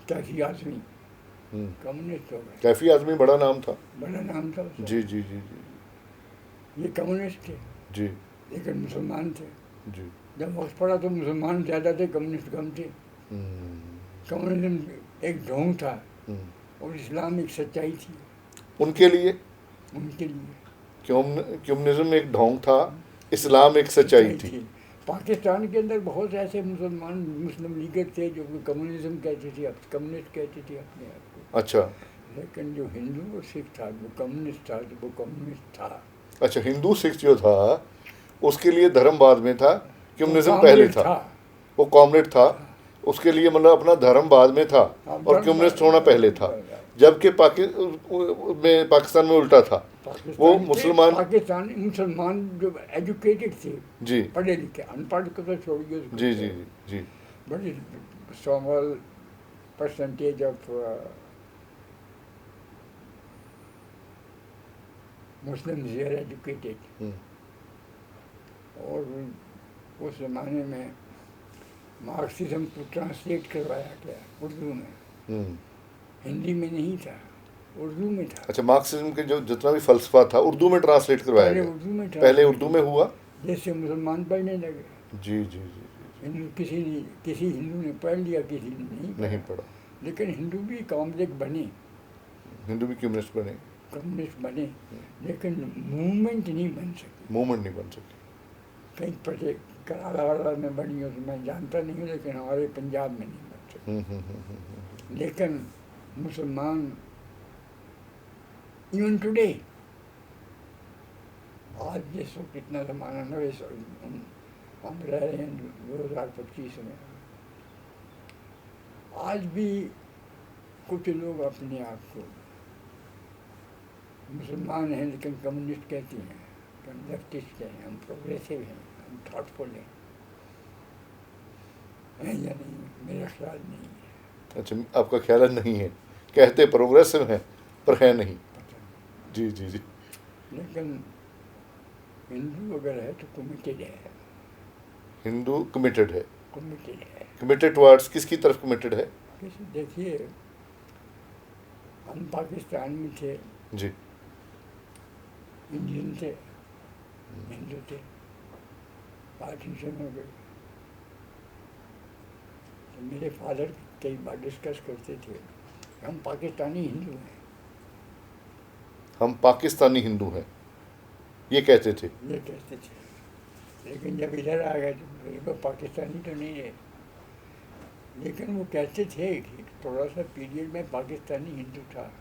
कैफी आज़मी कम्युनिस्ट हो गए। कैफी आज़मी बड़ा नाम था। बड़ा नाम था उसका। जी जी जी जी ये कम्युनिस्ट थे, जी लेकिन मुसलमान थे। जी। जब वक्त पड़ा तो मुसलमान ज़्यादा थे, कम्युनिस्ट कम थे। कम्युनिज्म एक ढोंग था और इस्लाम एक सच्चाई थी उनके लिए उनके लिए। कम्युनिज्म एक ढोंग था, इस्लाम एक सच्चाई थी। पाकिस्तान के अंदर बहुत ऐसे मुसलमान मुस्लिम लीगर थे जो कम्युनिज्म कहते थे, कम्युनिस्ट कहते थे अपने आप को। अच्छा लेकिन जो हिंदू और सिख था वो कम्युनिस्ट था, वो कम्युनिस्ट था। अच्छा, हिंदू सिख जो था उसके लिए धर्म बाद में था, कम्युनिज्म वो पहले कॉमरेड था। वो कॉमरेड था, उसके लिए मतलब अपना धर्म बाद में था हाँ, और कम्युनिस्ट होना पहले था। जबकि पाकिस्तान में उल्टा था, वो मुसलमान पाकिस्तानी मुसलमान जो एजुकेटेड थे, जी पढ़े लिखे, अनपढ़ को तो छोड़िए उसको, जी जी जी बड़ी small percentage of Muslims are educated. और उस ज़माने में मार्क्सिज्म को ट्रांसलेट करवाया गया उर्दू में, हिंदी में नहीं था, उर्दू में था। अच्छा, मार्क्सिज्म के जो जितना भी फलसफा था उर्दू में ट्रांसलेट करवाया पहले गया। उर्दू में था, पहले उर्दू में हुआ। जैसे मुसलमान पढ़ने लगे। जी जी जी हिंदू किसी हिंदू ने पढ़ लिया, किसी ने नहीं पढ़ा। लेकिन हिंदू भी कॉम्रेड बने, हिंदू भी कम्युनिस्ट बने, कम्युनिस्ट बने, लेकिन मूवमेंट नहीं बन सकी। मूवमेंट नहीं बन सकी। कहीं पटे करारा में बनी हो तो मैं जानता नहीं हूँ, लेकिन हमारे पंजाब में नहीं बन सकी। लेकिन मुसलमान इवन टुडे, आज जिस वक्त इतना ज़माना नवे हम रह रहे हैं 2025 में, आज भी कुछ लोग अपने आप को मुसलमान हैं लेकिन कम्युनिस्ट कहते हैं, हम लेफ्टिस्ट हैं, हम प्रोग्रेसिव हैं, हम थॉटफुल हैं या नहीं, मेरा ख्याल नहीं है। अच्छा, आपका ख्याल नहीं है, कहते प्रोग्रेसिव हैं पर है नहीं। जी जी जी। लेकिन हिंदू अगर है तो कमिटेड है। हिंदू कमिटेड है। कमिटेड है। कमिटेड टुवर्ड्स किसकी तरफ कमिटेड है? देखिए, हम पाकिस्तान में थे, जी। इंडियन थे, हिंदू थे, पार्टीशन हो गई। तो मेरे फादर कई बार डिस्कस करते थे, हम पाकिस्तानी हिंदू हैं। हम पाकिस्तानी हिंदू हैं, ये कहते थे। ये कहते थे, लेकिन जब इधर आ गए तो मेरे को पाकिस्तानी तो नहीं है, लेकिन वो कहते थे कि थोड़ा सा पीरियड में पाकिस्तानी हिंदू था।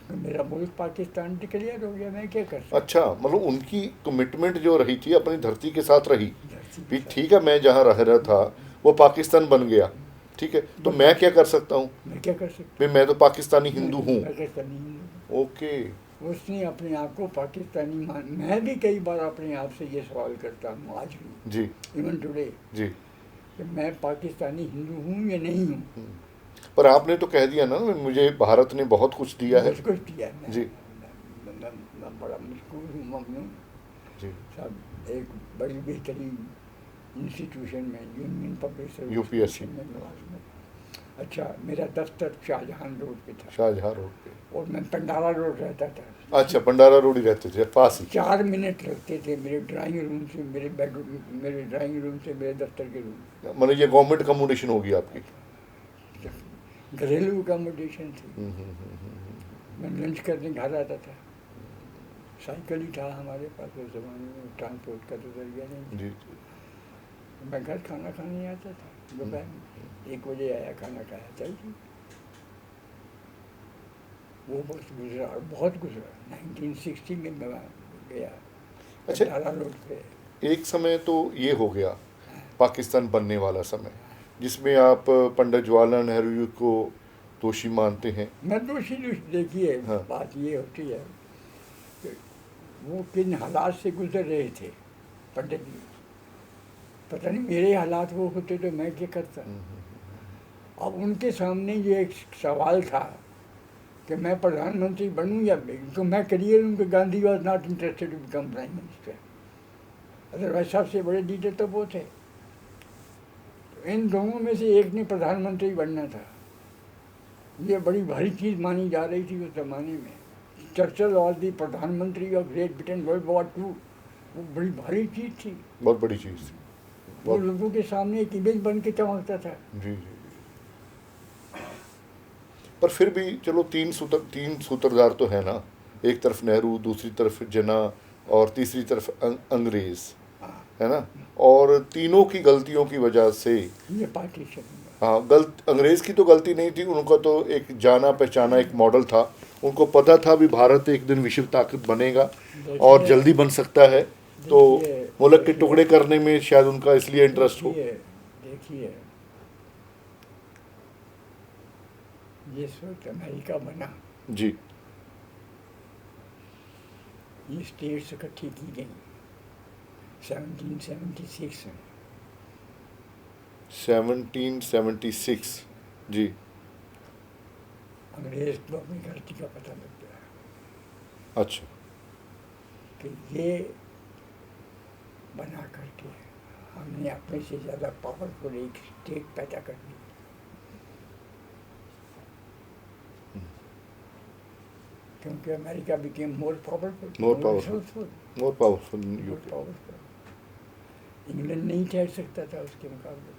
तो मेरा मुल्क पाकिस्तान डिक्लेयर हो गया, मैं क्या कर सकता। अच्छा, मतलब उनकी कमिटमेंट जो रही थी अपनी धरती के साथ रही। धरती भी के साथ। ठीक है, मैं जहाँ रह रहा था वो पाकिस्तान बन गया, ठीक है, तो मैं क्या कर सकता हूँ? मैं क्या कर सकता भी मैं तो पाकिस्तानी हिंदू हूँ। पाकिस्तानी हिंदू। ओके। उसने अपने आप को पाकिस्तानी मान, मैं भी कई बार अपने आप से ये सवाल करता हूँ आज भी, जी इवन टुडे, जी। कि मैं पाकिस्तानी हिंदू हूँ या नहीं हूँ। पर आपने तो कह दिया ना, मुझे भारत ने बहुत कुछ दिया है। बहुत कुछ दिया है। जी। मैं बड़ा मशहूर हूँ, ममनून जी। सब। एक बड़ी बेहतरीन इंस्टीट्यूशन में, यूनियन पब्लिक सर्विस यूपीएससी में मुलाजमत। अच्छा, मेरा दफ्तर शाहजहां रोड पे था शाहजहां रोड पे। और मैं पंडारा रोड रहता था। अच्छा, पंडारा रोड ही रहते थे, पास ही। 4 मिनट लगते थे मेरे ड्राइंग रूम से, मेरे बेडरूम, मेरे ड्राइंग रूम से मेरे दफ्तर के रूम। मतलब ये गवर्नमेंट अकोमोडेशन होगी आपकी। घरेलू अकोमोडेशन थी। मैं लंच करने घर आता था, साइकिल ही था हमारे पास उस ज़माने में, ट्रांसपोर्ट का तो जरिया नहीं। जी। मैं घर खाना खाने आता था, दोपहर में 1 बजे आया, खाना खाया, चल जी। वो बस गुजरा और बहुत गुजरा। 1960 में मैं गया। अच्छा, पंडारा रोड पे। एक समय तो ये हो गया पाकिस्तान बनने वाला समय, जिसमें आप पंडित जवाहरलाल नेहरू को दोषी मानते हैं। मैं दोषी देखिए, हाँ। बात ये होती है कि वो किन हालात से गुजर रहे थे। पंडित जी। पता नहीं मेरे हालात वो होते तो मैं क्या करता। अब उनके सामने ये एक सवाल था कि मैं प्रधानमंत्री बनूं या तो मैं करियर उनके Gandhi was not interested to become prime minister, otherwise सबसे बड़े लीडर तो वो थे। तो इन दोनों में से एक ने प्रधानमंत्री बनना था। ये बड़ी भारी चीज़ मानी जा रही थी उस जमाने में। चर्चिल और दी प्रधानमंत्री of great Britain world war 2, वो बड़ी भारी चीज़ थी। बहुत बड़ी चीज़ थी। वो लोगों के सामने एक इमेज बन के चमकता था। जी जी। पर फिर भी चलो तीन सूत्रधार तो है ना, एक तरफ नेहरू, दूसरी तरफ जिन्ना और तीसरी तरफ अंग्रेज, है ना। और तीनों की गलतियों की वजह से ये पार्टीशन, हाँ, अंग्रेज की तो गलती नहीं थी, उनका तो एक जाना पहचाना एक मॉडल था। उनको पता था भी भारत एक दिन विश्व ताकत बनेगा और जल्दी बन सकता है, तो मुल्क के टुकड़े करने में शायद उनका इसलिए इंटरेस्ट हो। देखिए जिस वक्त अमेरिका बना जी, ये स्टेट्स इकट्ठी की गई 1776 में। 1776 जी। अंग्रेज को अपनी गलती का पता लग गया अच्छा, कि ये बना करके हमने अपने से ज़्यादा पावरफुल एक स्टेट पैदा कर दी। क्योंकि America became more powerful, more powerful. England नहीं ठहर सकता था उसके मुकाबले।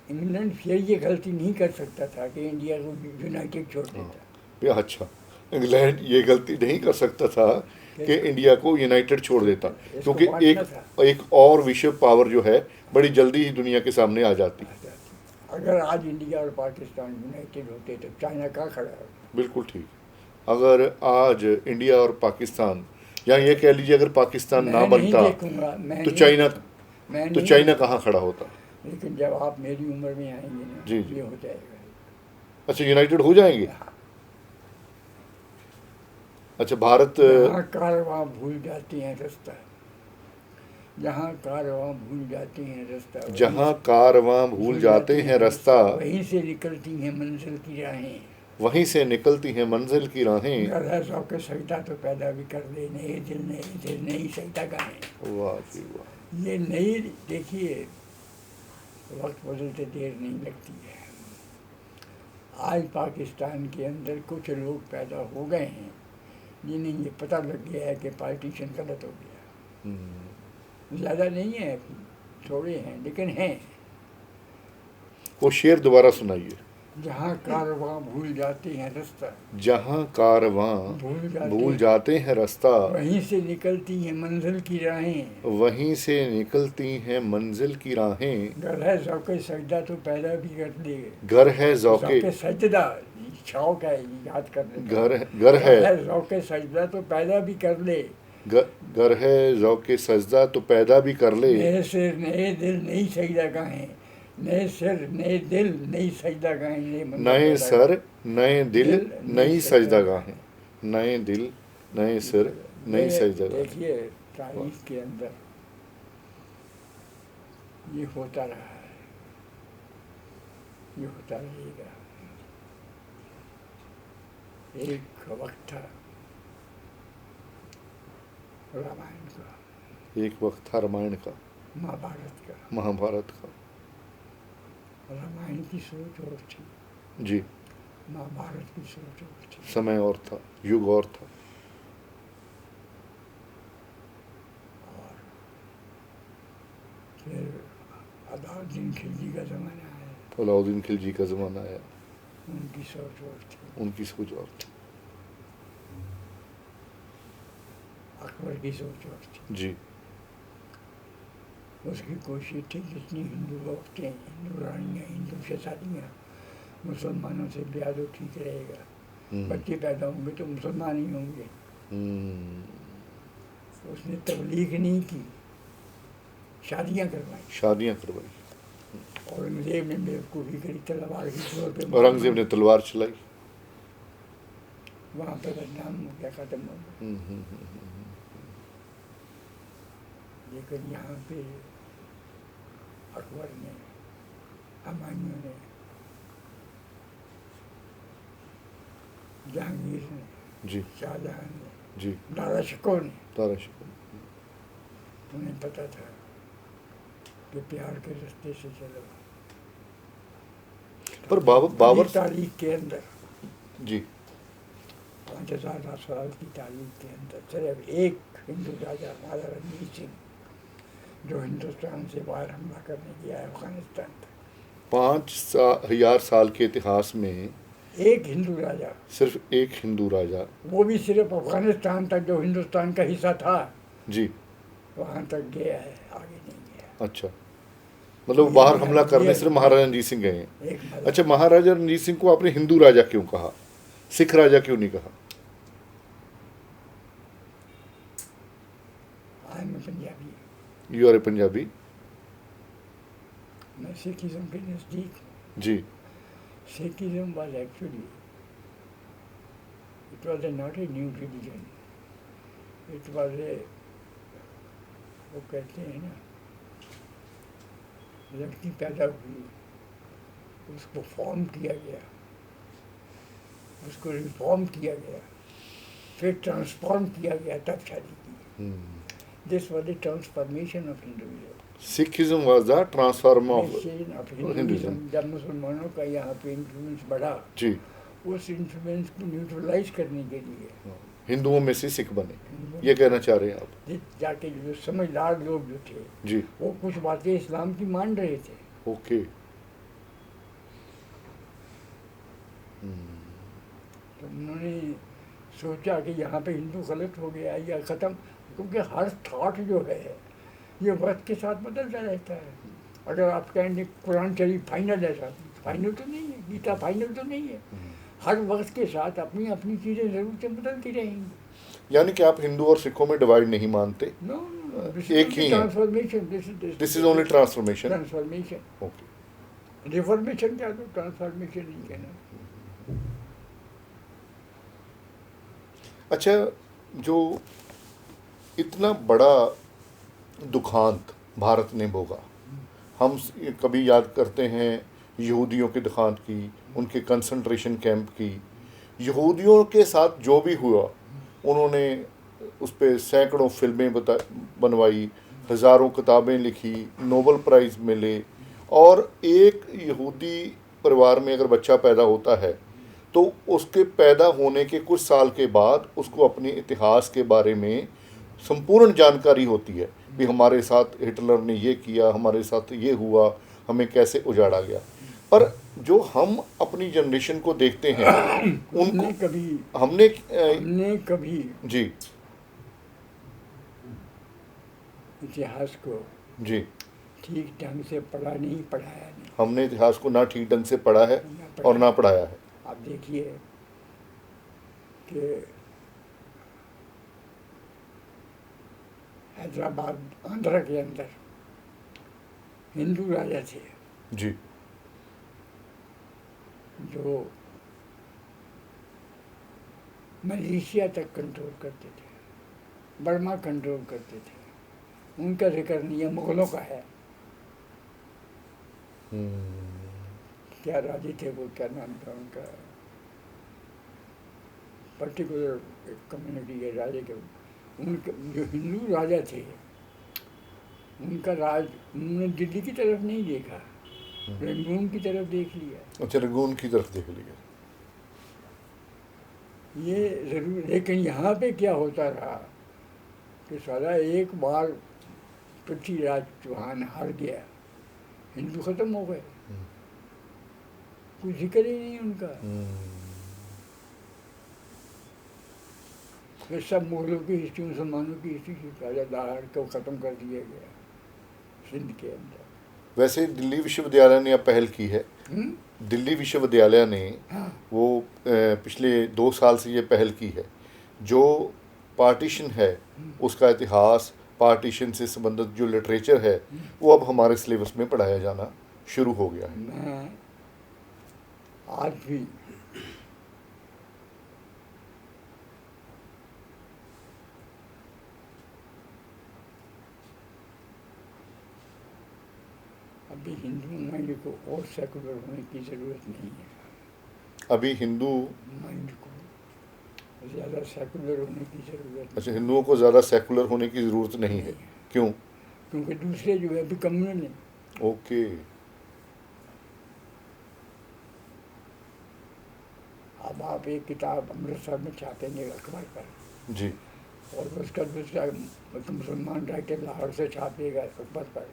इंग्लैंड फिर ये गलती नहीं कर सकता था कि इंडिया को यूनाइटेड छोड़ देता। अच्छा, इंग्लैंड ये गलती नहीं कर सकता था कि इंडिया को यूनाइटेड छोड़ देता, क्योंकि एक और विश्व पावर जो है बड़ी जल्दी ही दुनिया के सामने आ जाती। अगर आज इंडिया और पाकिस्तान यूनाइटेड होते तो चाइना कहाँ खड़ा है? बिल्कुल ठीक। अगर आज इंडिया और पाकिस्तान, या ये कह लीजिए अगर पाकिस्तान ना बनता तो चाइना कहाँ खड़ा होता? लेकिन जब आप मेरी उम्र में आएंगे ना, जी ये हो जाएगा। अच्छा, यूनाइटेड हो जाएंगे। अच्छा, भारत जहाँ कारवां भूल जाती हैं रास्ता, जहाँ कारवां भूल जाते हैं रास्ता, जहाँ कारवां भूल जाते हैं रास्ता, वहीं से निकलती हैं मंजिल की राहें, वहीं से निकलती हैं मंजिल की राहें। गधा शौक़ सजदा तो पैदा भी कर दे, नए दिल नई सजदा गाहें। वाह जी वाह। ये नई, देखिए वक्त बदलते देर नहीं लगती है। आज पाकिस्तान के अंदर कुछ लोग पैदा हो गए हैं जिन्हें ये पता लग गया है कि पार्टीशन गलत हो गया। ज़्यादा नहीं है, थोड़े हैं, लेकिन हैं। वो शेर दोबारा सुनाइए। जहाँ कारवां भूल जाते हैं रास्ता, जहाँ कारवां भूल जाते हैं रास्ता, वहीं से निकलती हैं मंजिल की राहें, वहीं से निकलती हैं मंजिल की राहें। घर है ज़ौक़े सजदा तो पैदा भी कर दे, घर है ज़ौक़े सजदा, शौक है याद कर ले, घर है ज़ौक़े सजदा तो पैदा भी कर ले, घर है ज़ौक़े सजदा तो पैदा भी कर ले। नए सिर नए दिल नई सजदा गाहें, नए सिर नए दिल नई सजदा गाहें, नए सर नए दिल नई सजदा गाहें, नए दिल नए सिर नई सजदा गाहें। देखिए तारीख के अंदर ये होता रहा है, ये होता रहेगा। एक वक्त था रामायण का, एक वक्त था रामायण का, महाभारत का, महाभारत का। रामायण की सोच और थी जी, महाभारत की सोच और थी। समय और था, युग और था। और फिर अलाउद्दीन खिलजी का ज़माना आया, अलाउद्दीन खिलजी का ज़माना आया, उनकी सोच और थी, उनकी सोच और थी। अकबर की सोच और थी। जी, उसकी कोशिश थी जितनी हिंदू लोग थे, हिंदू रानियाँ, हिंदू शहजादियाँ, मुसलमानों से ब्याह तो ठीक रहेगा, बच्चे पैदा होंगे तो मुसलमान ही होंगे। उसने तबलीग नहीं की, शादियाँ करवाई। औरंगजेब ने बेवकूफ़ी करी, तलवार की जोर पे औरंगजेब ने तलवार चलाई, वहाँ पर बदनाम हो गया, ख़त्म हो गया। लेकिन यहाँ पे अकबर ने, हुमायूं ने, जहांगीर ने, जी शाहजहां ने, जी दारा शिकोह ने, तारा शिकोह। उन्हें पता था कि प्यार के रास्ते से चलो। पर बाबर तारीख के अंदर, जी 5000 साल की तारीख के अंदर सिर्फ एक हिंदू राजा महाराजा रणजीत सिंह, जो हिंदुस्तान से बाहर हमला करने गया है अफगानिस्तान तक। 5000 साल के इतिहास में एक हिंदू राजा, सिर्फ एक हिंदू राजा, वो भी सिर्फ अफगानिस्तान तक, जो हिंदुस्तान का हिस्सा था, जी वहाँ तक गया है, आगे नहीं गया। अच्छा, मतलब बाहर हमला करने सिर्फ महाराजा रणजीत सिंह गए हैं। एक अच्छा, महाराजा रणजीत सिंह को आपने हिंदू राजा क्यों कहा, सिख राजा क्यों नहीं कहा? I am Punjabi, you are a Punjabi. मैं सिखिज्म के नज़दीक हूँ। जी Sikhism was actually, it was not a new religion. It was a, वो कहते हैं ना, लड़की पैदा हुई, उसको फॉर्म किया गया, उसको रिफॉर्म किया गया, फिर ट्रांसफॉर्म किया गया, तब शादी की। This was the transformation of Hinduism. Sikhism was the transform of Hinduism. Hinduism। जब मुसलमानों का यहाँ पे इन्फ्लुएंस बढ़ा, जी, उस इन्फ्लुएंस को न्यूट्रलाइज करने के लिए हिंदुओं में से सिख बने, ये कहना चाह रहे हैं आप? जाके जो समझदार लोग जो थे, जी वो कुछ बातें इस्लाम की मान रहे थे। ओके। तो उन्होंने सोचा कि यहाँ पे हिंदू गलत हो गया या ख़त्म, क्योंकि हर थॉट जो है ये वक्त के साथ बदलता रहता है। अगर आप कहेंगे कुरान शरीफ फाइनल है, साहब फाइनल तो नहीं है, गीता फाइनल तो नहीं है। हर वक्त के साथ अपनी अपनी चीज़ें ज़रूरतें बदलती रहेंगी। यानी कि आप हिंदू और सिखों में डिवाइड नहीं मानते, नो, एक ही है। Transformation, this is only transformation. Transformation, okay. Reformation क्या, तो ट्रांसफॉर्मेशन नहीं कहना। अच्छा, जो इतना बड़ा दुखांत भारत ने भोगा, हम कभी याद करते हैं यहूदियों के दुखांत की, उनके कंसंट्रेशन कैंप की, यहूदियों के साथ जो भी हुआ, उन्होंने उस पर सैकड़ों फिल्में बनवाई, हज़ारों किताबें लिखी, नोबेल प्राइज़ मिले। और एक यहूदी परिवार में अगर बच्चा पैदा होता है तो उसके पैदा होने के कुछ साल के बाद उसको अपने इतिहास के बारे में संपूर्ण जानकारी होती है, भी हमारे साथ हिटलर ने ये किया, हमारे साथ ये हुआ, हमें कैसे उजाड़ा गया। पर जो हम अपनी जनरेशन को देखते हैं, उनको हमने कभी जी इतिहास को जी ठीक ढंग से पढ़ा नहीं, पढ़ाया नहीं। हमने इतिहास को ना ठीक ढंग से पढ़ा है और ना पढ़ाया है। आप देखिए कि हैदराबाद, आंध्रा के अंदर हिंदू राजा थे जी जो मलेशिया तक कंट्रोल करते थे, बर्मा कंट्रोल करते थे। उनका जिक्र नहीं है, मुगलों का है। क्या राजे थे वो, क्या नाम था उनका, पर्टिकुलर कम्युनिटी के राजे के, उनके जो हिंदू राजा थे, उनका राज उन्होंने दिल्ली की तरफ नहीं देखा, रंगून की तरफ देख लिया। अच्छा, रंगून की तरफ देख लिया, ये ज़रूर। लेकिन यहाँ पे क्या होता रहा कि साला एक बार पृथ्वीराज चौहान हार गया, हिंदू ख़त्म हो गए, कोई जिक्र ही नहीं उनका। फिर सब मुगलों की हिस्ट्री, मुसलमानों की हिस्ट्री, राजा दाहड़ को ख़त्म कर दिया गया सिंध के अंदर। वैसे दिल्ली विश्वविद्यालय ने अब पहल की है। दिल्ली विश्वविद्यालय ने वो पिछले 2 साल से ये पहल की है, जो पार्टीशन है उसका इतिहास, पार्टीशन से संबंधित जो लिटरेचर है वो अब हमारे सिलेबस में पढ़ाया जाना शुरू हो गया है। मैं आज भी अभी हिंदू माइंड को और सेकुलर होने की ज़रूरत नहीं है। अभी हिंदू, माइंड को ज़्यादा सेकुलर होने की ज़रूरत अच्छा, हिंदुओं को ज़्यादा सेकुलर होने की ज़रूरत नहीं है। क्यों? क्योंकि दूसरे जो है अभी कम्युनल है। ओके। अब आप एक किताब अमृतसर में छापेंगे अखबार पर, जी। और उसका दूसरा मुसलमान राइटर लाहौर से छापेगा अखबार पर,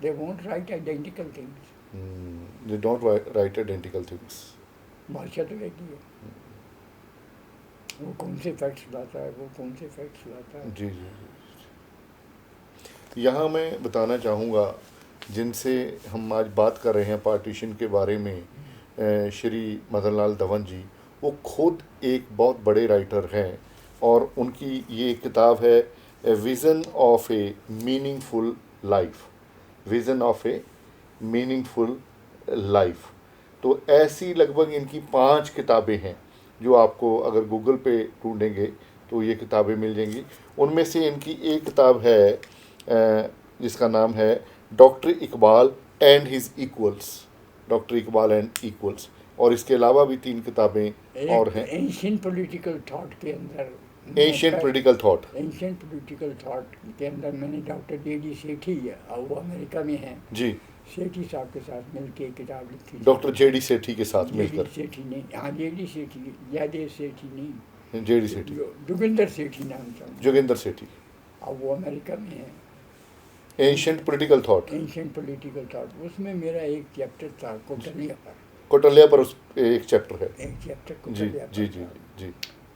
they won't right identical things. They don't write identical things. भाषा तो एक ही है, वो कौन से फैक्ट्स लाता है, वो कौन से फैक्ट्स लाता है। जी जी जी। यहाँ मैं बताना चाहूँगा, जिनसे हम आज बात कर रहे हैं पार्टीशन के बारे में, श्री मदन लाल दवन जी, वो खुद एक बहुत बड़े राइटर हैं, और उनकी ये किताब है vision of A meaningful life. Vision of A meaningful life. तो ऐसी लगभग इनकी 5 किताबें हैं, जो आपको अगर गूगल पे ढूंढेंगे तो ये किताबें मिल जाएंगी। उनमें से इनकी एक किताब है जिसका नाम है doctor Iqbal and his equals. Doctor Iqbal and equals. और इसके अलावा भी 3 किताबें और हैं। एंशिएंट पॉलिटिकल थॉट के अंदर, ancient political thought. Ancient political thought के अंदर मैंने डॉक्टर जे.डी. सेठी है, वो अमेरिका में हैं, जी। सेठी साहब के साथ मिलकर एक किताब लिखी थी। Doctor JD. सेठी के साथ जे.डी. मिलकर। सेठी ने, हाँ जे.डी. सेठी, जयदेव सेठी नहीं, जे.डी. सेठी, जोगिंदर सेठी नाम था। जोगिंदर सेठी। अब वो अमेरिका में है। Ancient political thought. Ancient political thought, उसमें मेरा एक चैप्टर था कौटिल्य पर। कौटिल्य पर उस एक चैप्टर है। एक चैप्टर जी कौटिल्य पर जी जी था। जी।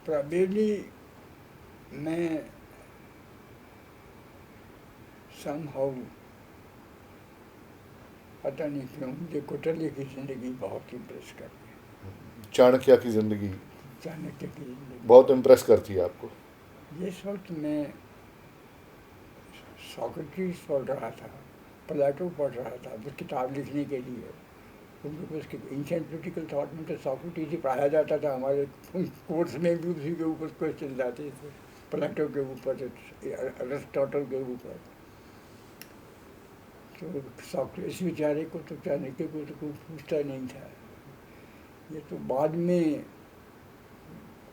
प्रॉबेबली मैं समहाउ, पता नहीं क्यों, मुझे कौटिल्य की ज़िंदगी बहुत इम्प्रेस करती है। चाणक्य की ज़िंदगी चाणक्य की ज़िंदगी बहुत इम्प्रेस करती है आपको। जिस वक्त मैं सोक्रेटिस पढ़ रहा था, प्लेटो पढ़ रहा था, वो किताब लिखने के लिए, क्योंकि उसके एंशिएंट पॉलिटिकल थॉट में तो सोक्रेटिस ही पढ़ाया जाता था। हमारे कोर्स में भी उसी के ऊपर क्वेश्चन आते थे, प्लेटो के ऊपर, अरिस्टोटल के ऊपर। तो सोक्रेटिस बेचारे को तो, चाणक्य को तो कोई पूछता नहीं था। ये तो बाद में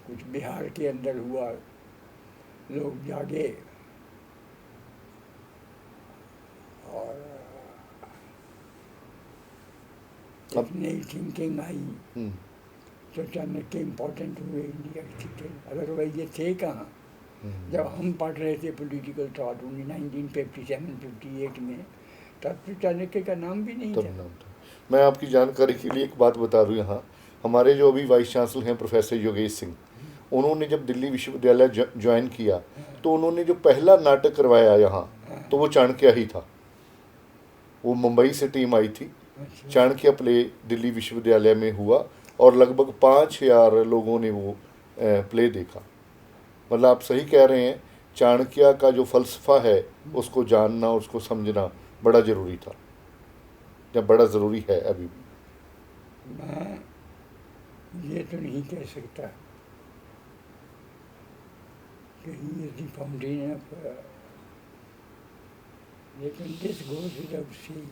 कुछ बिहार के अंदर हुआ, लोग जागे और एक नई थिंकिंग आई, तो चाणक्य इम्पोर्टेंट हुए इंडिया की थिंकिंग। अदरवाइज ये थे कहाँ जब हम पढ़ रहे थे पॉलिटिकल थॉट 1957-58 में, तब तो चाणक्य का नाम भी नहीं था। मैं आपकी जानकारी के लिए एक बात बता दूं, यहाँ हमारे जो अभी वाइस चांसलर हैं प्रोफेसर योगेश सिंह, उन्होंने जब दिल्ली विश्वविद्यालय ज्वाइन किया तो उन्होंने जो पहला नाटक करवाया यहाँ, तो वो चाणक्य ही था। वो मुंबई से टीम आई थी, चाणक्य प्ले दिल्ली विश्वविद्यालय में हुआ, और लगभग 5000 लोगों ने वो प्ले देखा। मतलब आप सही कह रहे हैं, चाणक्य का जो फ़लसफ़ा है उसको जानना, उसको समझना बड़ा ज़रूरी था, या बड़ा ज़रूरी है अभी भी। मैं ये तो नहीं कह सकता कि he is the fountain of, लेकिन दिस गोज विदाउट सेइंग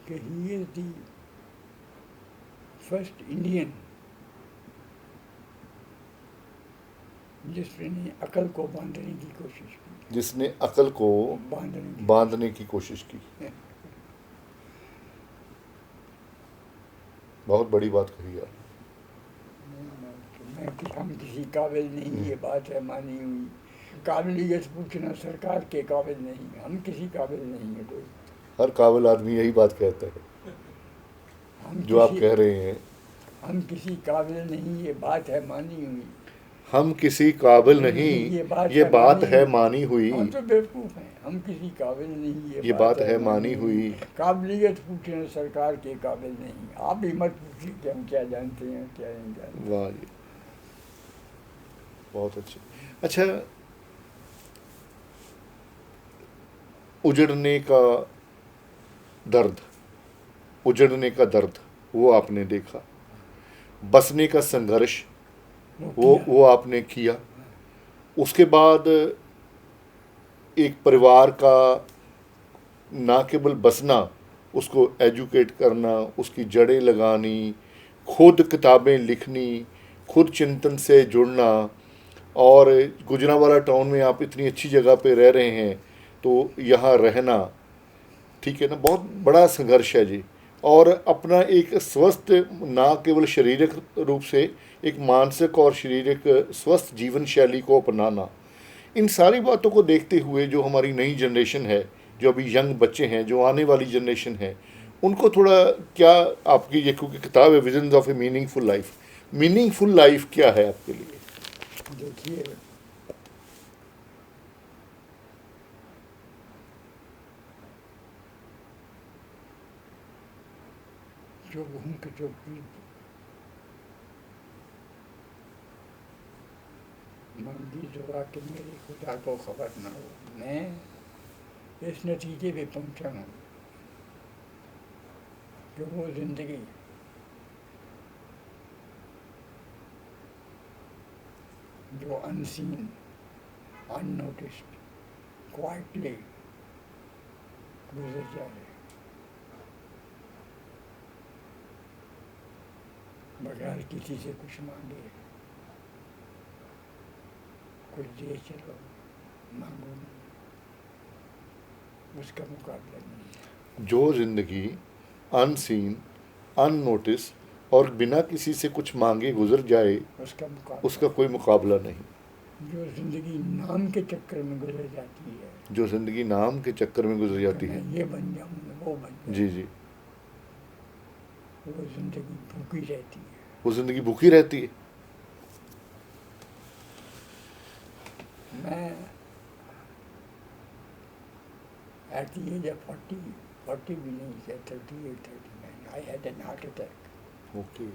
कि he is the first Indian जिसने अकल को बांधने की कोशिश की। जिसने अकल को बांधने की कोशिश की। बहुत बड़ी बात कही यार। हम किसी काबिल नहीं, ये बात है मानी हुई। काबिलियत पूछना सरकार के काबिल नहीं, हम किसी काबिल नहीं है कोई। हर काबिल आदमी यही बात कहता है जो आप कह रहे हैं। हम किसी काबिल नहीं, ये बात है मानी हुई। हम किसी काबिल नहीं, ये बात है मानी हुई। हम तो बेवकूफ़ हैं, हम किसी काबिल नहीं, ये बात है मानी हुई। काबिलियत पूछना सरकार के काबिल नहीं। आप भी मत पूछिए कि हम क्या जानते हैं क्या नहीं जानते। वाह जी, बहुत अच्छे। अच्छा, उजड़ने का दर्द, उजड़ने का दर्द वो आपने देखा, बसने का संघर्ष वो आपने किया। उसके बाद एक परिवार का ना केवल बसना, उसको एजुकेट करना, उसकी जड़ें लगानी, खुद किताबें लिखनी, खुद चिंतन से जुड़ना, और गुजरांवाला टाउन में आप इतनी अच्छी जगह पे रह रहे हैं तो यहाँ रहना, ठीक है ना, बहुत बड़ा संघर्ष है जी। और अपना एक स्वस्थ, ना केवल शारीरिक रूप से, एक मानसिक और शारीरिक स्वस्थ जीवन शैली को अपनाना, इन सारी बातों को देखते हुए जो हमारी नई जनरेशन है, जो अभी यंग बच्चे हैं, जो आने वाली जनरेशन है, उनको थोड़ा क्या आपकी, ये क्योंकि किताब है visions of A meaningful life क्या है आपके लिए? देखिए, जो भूख जो पीठ मंगी दुआ कि मेरी खुदा को खबर न हो, मैं इस नतीजे पे पहुंचा हूँ कि वो ज़िंदगी जो अनसीन, अननोटिस्ड, क्वाइटली गुजर जाए, बगैर किसी से कुछ मांगे, कुछ दे चलो, मांगो नहीं, उसका मुकाबला नहीं। जो ज़िंदगी अनसीन, अननोटिस और बिना किसी से कुछ मांगे गुजर जाए, उसका कोई मुकाबला नहीं। जो ज़िंदगी नाम के चक्कर में गुजर जाती है, जो ज़िंदगी नाम के चक्कर में गुजर जाती है, ये बन जाऊँ, वो बन जाऊँ, जी जी, वो ज़िंदगी भूखी रहती है। वो ज़िंदगी भूखी रहती है। मैं एट द एज ऑफ 40 भी नहीं थे, 38, 39, I had an heart attack. Okay.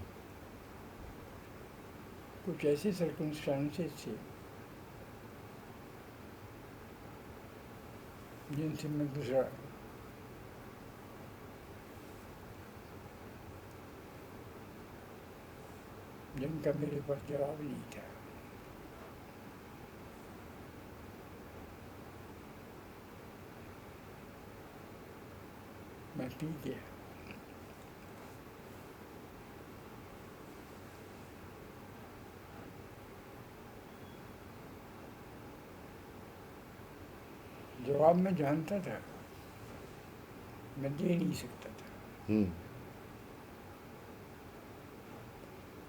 कुछ ऐसे सर्कमस्टांसेस थे जिनसे मैं गुजरा, जिनका मेरे पास जवाब नहीं था। मैं पी गया। जवाब मैं जानता था, मैं दे नहीं सकता था।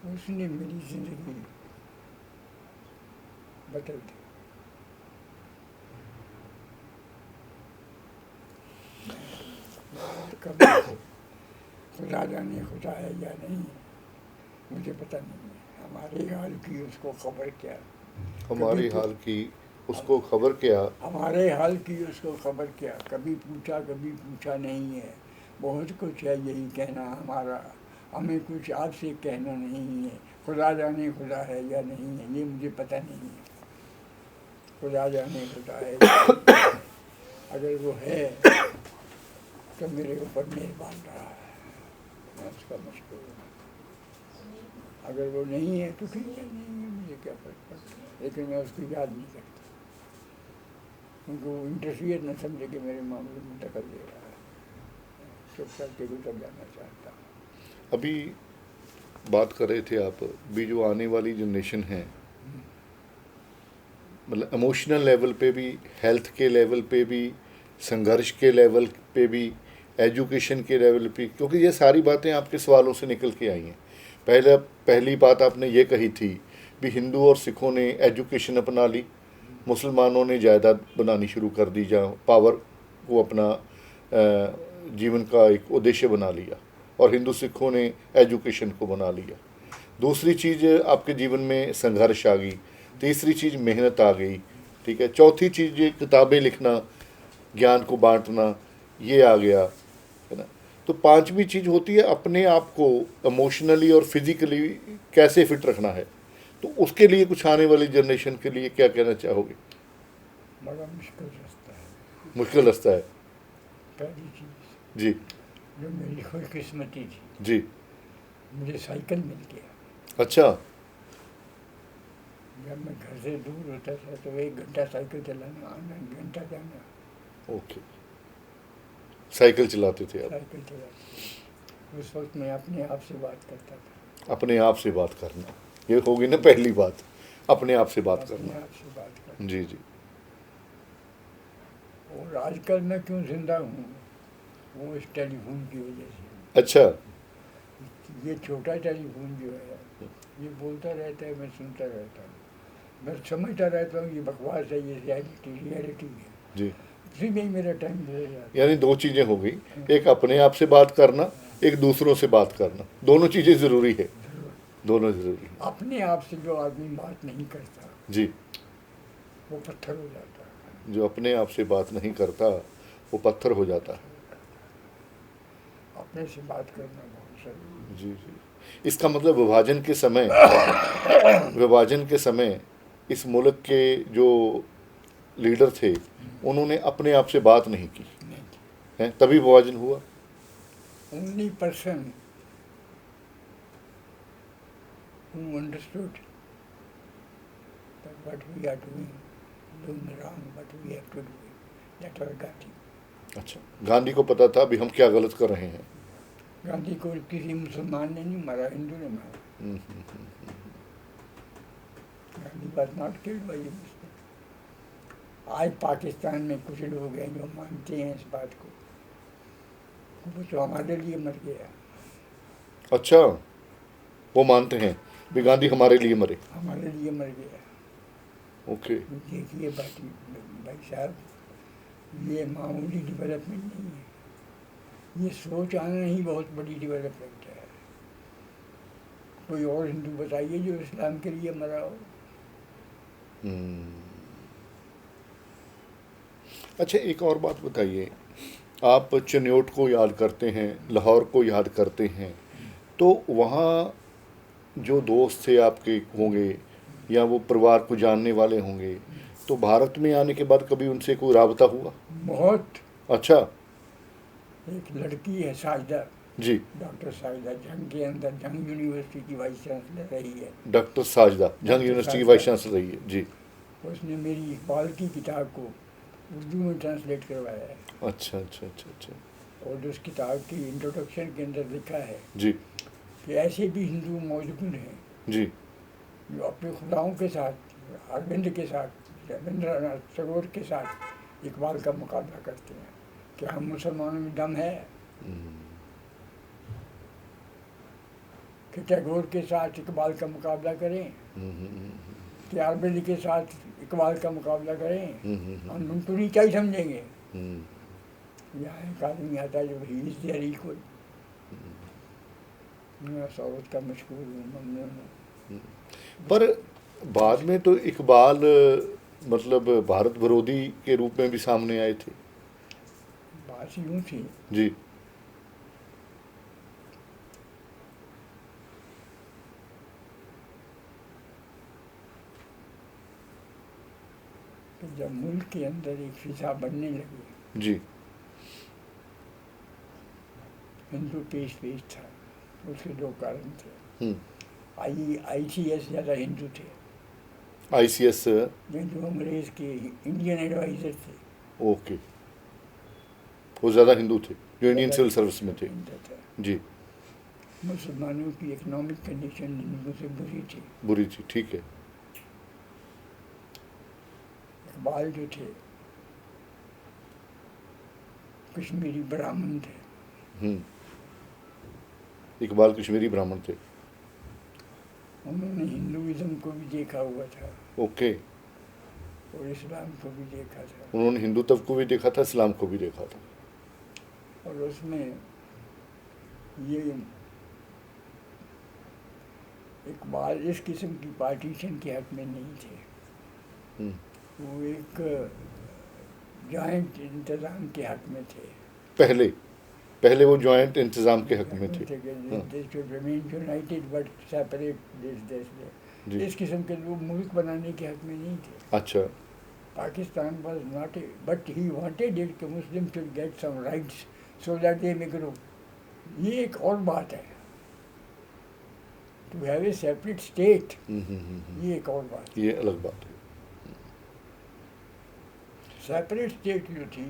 उसने मेरी जिंदगी बदल दी। कब खुदा जाने खुदा है या नहीं, मुझे पता नहीं है। हमारे हाल की उसको खबर क्या, हमारे हाल की उसको खबर क्या, हमारे हाल की उसको खबर क्या, कभी पूछा नहीं है। बहुत कुछ है यही कहना हमारा, हमें कुछ आपसे कहना नहीं है। खुदा जाने खुदा है या नहीं है, ये मुझे पता नहीं है। खुदा जाने खुदा है अगर वो है तो मेरे ऊपर मेहरबान रहा है, मैं उसका मशकूर हूँ। अगर वो नहीं है तो ठीक है, नहीं है, मुझे क्या फर्क पड़ता है, लेकिन मैं उसको याद नहीं करता, क्योंकि वो इंटरफियर न समझे कि मेरे मामले में दखल दे रहा है। चुप करके गुजर जाना चाहता हूँ। अभी बात कर रहे थे आप भी, जो आने वाली जनरेशन है, मतलब इमोशनल लेवल पे भी, हेल्थ के लेवल पे भी, संघर्ष के लेवल पे भी, एजुकेशन के लेवल पे, क्योंकि ये सारी बातें आपके सवालों से निकल के आई हैं। पहली बात आपने ये कही थी भी हिंदू और सिखों ने एजुकेशन अपना ली, मुसलमानों ने जायदाद बनानी शुरू कर दी, जहाँ पावर को अपना जीवन का एक उद्देश्य बना लिया, और हिंदू सिखों ने एजुकेशन को बना लिया। दूसरी चीज़ आपके जीवन में संघर्ष आ गई, तीसरी चीज़ मेहनत आ गई, ठीक है, चौथी चीज़ ये किताबें लिखना, ज्ञान को बांटना, ये आ गया, है ना। तो पांचवी चीज़ होती है अपने आप को इमोशनली और फिजिकली कैसे फिट रखना है। तो उसके लिए कुछ आने वाली जनरेशन के लिए क्या कहना चाहोगे? बड़ा मुश्किल रास्ता है। मुश्किल रास्ता है। पहली चीज़ जी जो मेरी खुशकिस्मती थी, जी। मुझे साइकिल मिल गया। अच्छा। जब मैं घर से दूर होता था तो 1 घंटा साइकिल चलाना, आना, 1 घंटा जाना, ओके, साइकिल चलाते थे आप? साइकिल चलाते। उस वक्त मैं अपने आप से बात करता था, अपने आप से बात करना, ये होगी ना पहली बात, अपने आप से बात अपने करना। आप से बात करता। जी जी। और आजकल मैं क्यों जिंदा हूँ, वो इस टेलीफोन की वजह से। अच्छा। ये छोटा टेलीफोन जो है, ये बोलता रहता है, मैं सुनता रहता हूँ, मैं समझता रहता हूँ ये बकवास है, ये रियलिटी है, जी, इसी में ही मेरा टाइम गुजर जाता यानी दो चीज़ें हो गई, एक अपने आप से बात करना, एक दूसरों से बात करना, दोनों चीज़ें ज़रूरी है, है। जरूर। दोनों ज़रूरी है। अपने आप से जो आदमी बात नहीं करता, जी, वो पत्थर हो जाता है। जो अपने आप से बात नहीं करता वो पत्थर हो जाता है। अपने से बात करना बहुत जरूरी जी जी। इसका मतलब विभाजन के समय इस मुल्क के जो लीडर थे उन्होंने अपने आप से बात नहीं की है। नहीं, है, तभी विभाजन हुआ। only person who understood that what we are doing wrong, but we have to do it, that was Gandhi. अच्छा, गांधी को पता था भी हम क्या गलत कर रहे हैं। गांधी को किसी मुसलमान ने नहीं मारा, हिंदू ने मारा। हम्म, Gandhi was not killed by a Muslim. आज पाकिस्तान में कुछ लोग हैं जो मानते हैं इस बात को, वो तो हमारे लिए मर गया, अच्छा, वो मानते हैं भी गांधी हमारे लिए मरे। हमारे लिए मर गया। ओके। देखिए भाई साहब, ये मामूली डेवलपमेंट नहीं है, ये सोच आना ही बहुत बड़ी डेवलपमेंट है। कोई और हिंदू बताइए जो इस्लाम के लिए मरा हो। अच्छा, एक और बात बताइए, आप चिन्योट को याद करते हैं, लाहौर को याद करते हैं, तो वहाँ जो दोस्त थे आपके होंगे या वो परिवार को जानने वाले होंगे, तो भारत में आने के बाद कभी उनसे कोई राबता हुआ? बहुत। अच्छा। एक लड़की है साजिदा, जी। डॉक्टर साजिदा, जंग के अंदर जंग यूनिवर्सिटी की वाइस चांसलर रही है। डॉक्टर साजिदा जंग यूनिवर्सिटी की वाइस चांसलर रही है। जी। उसने मेरी इकबाल की किताब को उर्दू में ट्रांसलेट करवाया है, अच्छा अच्छा अच्छा अच्छा। और उस किताब की इंट्रोडक्शन के अंदर लिखा है जी कि ऐसे भी हिंदू मौजूद हैं जी। जो अपने खुदाओं के साथ, अरविंद के साथ, रविंद्रनाथ टैगोर के साथ इकबाल का मुकाबला करते हैं। क्या हम मुसलमानों में दम है कि टैगोर के साथ इकबाल का मुकाबला करें, कि अरविंद के साथ इकबाल का मुकाबला करें? हम उनको नहीं क्या ही समझेंगे। यहाँ एक आदमी आता है जो ही इज देयर इक्वल, मैं सौरत का मशहूर हूँ, ममनून हूँ। पर बाद में तो इकबाल मतलब भारत विरोधी के रूप में भी सामने आए थे। बात यूँ थी जी। कि जब मुल्क के अंदर एक फिजा बनने लगी, जी। हिंदू पेश था, उसके 2 कारण थे। हम्म। ICS ज़्यादा हिंदू थे, ICS। जो अंग्रेज के इंडियन एडवाइजर थे, ओके, वो ज़्यादा हिंदू थे जो इंडियन ज़्यादा सिविल सर्विस में थे। हिंदू थे। जी। मुसलमानों की इकोनॉमिक कंडीशन हिंदुओं से बुरी थी। बुरी थी, ठीक है। इकबाल जो थे कश्मीरी ब्राह्मण थे, इकबाल कश्मीरी ब्राह्मण थे। उन्होंने हिंदुइज्म को भी देखा हुआ था ओके। और इस्लाम को भी देखा था, उन्होंने हिंदुत्व को भी देखा था, इस्लाम को भी देखा था। और उसमें ये इकबाल इस किस्म की पार्टीशन के हक में नहीं थे, वो एक जॉइंट इंतज़ाम के हक में थे। पहले वो जॉइंट इंतज़ाम के हक में थे। यूनाइटेड बट सेपरेट देश में, इस किस्म के लोग मुल्क बनाने के हक में नहीं थे। अच्छा। Pakistan was not, but he wanted it कि Muslim should get some rights so that they may grow. ये एक और बात है to have a separate state ये एक और बात। ये अलग बात है। सेपरेट स्टेट जो थी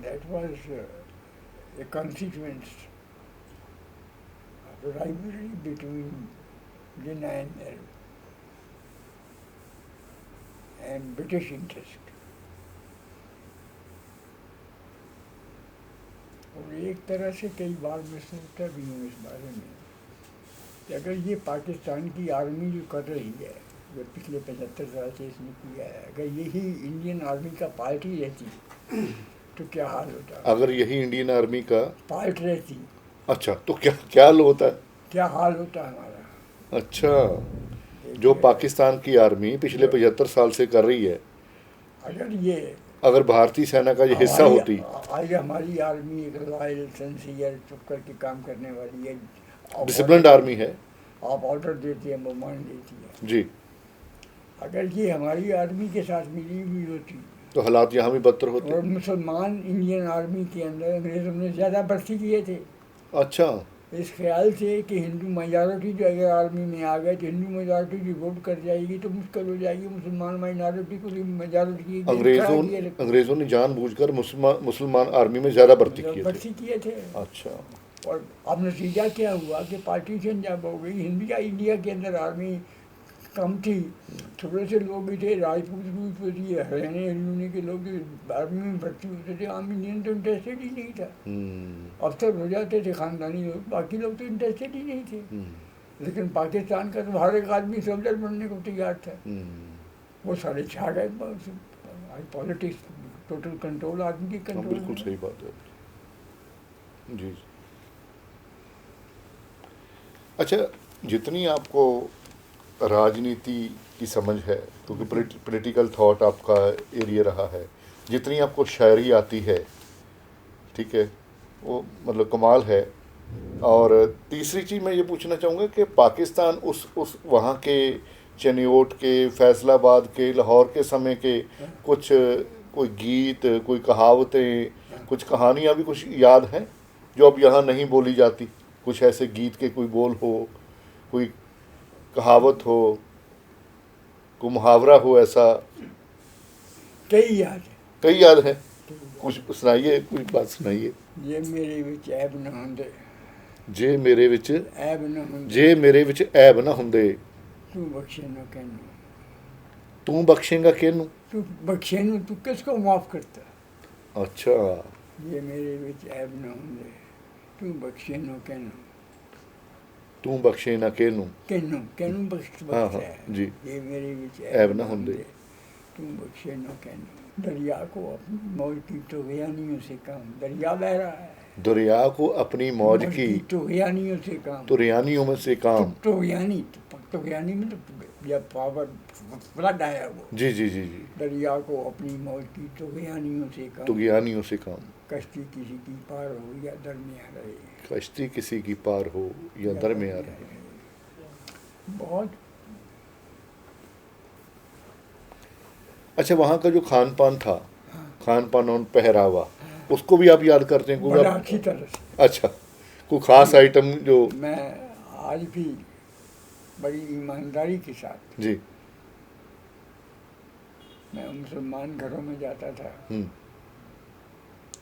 that was a consequence of rivalry between Jinnah and British interest. और एक तरह से कई बार मैं सोचता भी हूँ इस बारे में कि अगर ये पाकिस्तान की आर्मी जो कर रही है, जो पिछले 75 साल से इसने किया है, अगर यही इंडियन आर्मी का पार्ट ही रहती तो क्या हाल होता। अगर यही इंडियन आर्मी का पार्ट रहती अच्छा तो क्या क्या हाल होता है? क्या हाल होता हमारा। अच्छा, जो पाकिस्तान की आर्मी पिछले 75 साल से कर रही है, अगर ये अगर भारतीय सेना का ये हिस्सा होती। आज हमारी आर्मी एक लॉयल सिंसियर चुप करके काम करने वाली है, डिसिप्लिन्ड आर्मी है। आप ऑर्डर देती है वो मान लेती है जी। अगर ये हमारी आर्मी के साथ मिली हुई होती तो हालात यहाँ भी बदतर होते। और मुसलमान इंडियन आर्मी के अंदर अंग्रेज़ों ने ज़्यादा भर्ती किए थे अच्छा, इस ख्याल से कि हिंदू मेजॉरिटी जो अगर आर्मी में आ गए तो हिंदू मेजॉरिटी जो वोट कर जाएगी तो मुश्किल हो जाएगी मुसलमान माइनॉरिटी को मेजॉरिटी की। अंग्रेजों ने जानबूझकर मुसलमान आर्मी में ज़्यादा भर्ती किए थे। अच्छा। और अब नतीजा क्या हुआ कि पार्टीशन जब हो गई, इंडिया के अंदर आर्मी कम थी, थोड़े से लोग भी थे, राजपूत हरियाणा हरियाणा के लोग आर्मी में भर्ती होते थे, आम इंडियन तो इंटरेस्टेड ही नहीं था। अफसर हो जाते थे खानदानी लोग, बाकी लोग तो इंटरेस्टेड ही नहीं थे। लेकिन पाकिस्तान का तो हर एक आदमी सोल्जर बनने को तैयार था। वो सारे छा गए। पॉलिटिक्स टोटल कंट्रोल आदमी की कंट्रोल। बिल्कुल सही बात है जी। अच्छा, जितनी आपको राजनीति की समझ है, क्योंकि पॉलिटिकल थॉट आपका एरिया रहा है, जितनी आपको शायरी आती है, ठीक है, वो मतलब कमाल है। और तीसरी चीज़ मैं ये पूछना चाहूँगा कि पाकिस्तान उस वहाँ के चनियोट के, फैसलाबाद के, लाहौर के समय के कुछ कोई गीत, कोई कहावतें, कुछ कहानियाँ भी कुछ याद हैं जो अब यहाँ नहीं बोली जाती? कुछ ऐसे गीत के कोई बोल हो, कोई कहावत हो, कोई मुहावरा हो, ऐसा? कई याद है। कुछ सुनाइए, कोई बात सुनाइए। जे मेरे विच ऐब न हुंदे, जे मेरे विच ऐब न हुंदे, जे मेरे विच ऐब न हुंदे, तू बख्शे न कैनू, तू बख्शेगा किनू, तू बख्शे नू, तू किसको माफ करता। अच्छा। ये मेरे विच ऐब न हुंदे, तू बख्शे न कैनू, तू बख्शे ना किनू, कैनू बख्शता है जी। ये मेरे विच ऐब न हुंदे, तू बख्शे न कैनू। दरिया को अपनी मौज की तुग़यानियों से काम, दरिया बह रहा है, दरिया को अपनी मौज की तुग़यानियों से काम, तुग़यानियों में से काम। तुग़यानी में तो या पावर फ्लड आया वो। जी जी जी जी। दरिया को अपनी मौज की तुग़यानियों से काम, तुग़यानियों से काम, कश्ती किसी की पार हो या दरमिया रहे, कश्ती किसी की पार हो या दरमिया रहे। बहुत। अच्छा, वहाँ का जो खान पान था, खान पान और पहरावा, उसको भी आप याद करते हैं? कोई बड़ा अच्छी तरह से। अच्छा, कोई ख़ास आइटम जो? मैं आज भी बड़ी ईमानदारी के साथ, जी, मैं मुसलमान घरों में जाता था,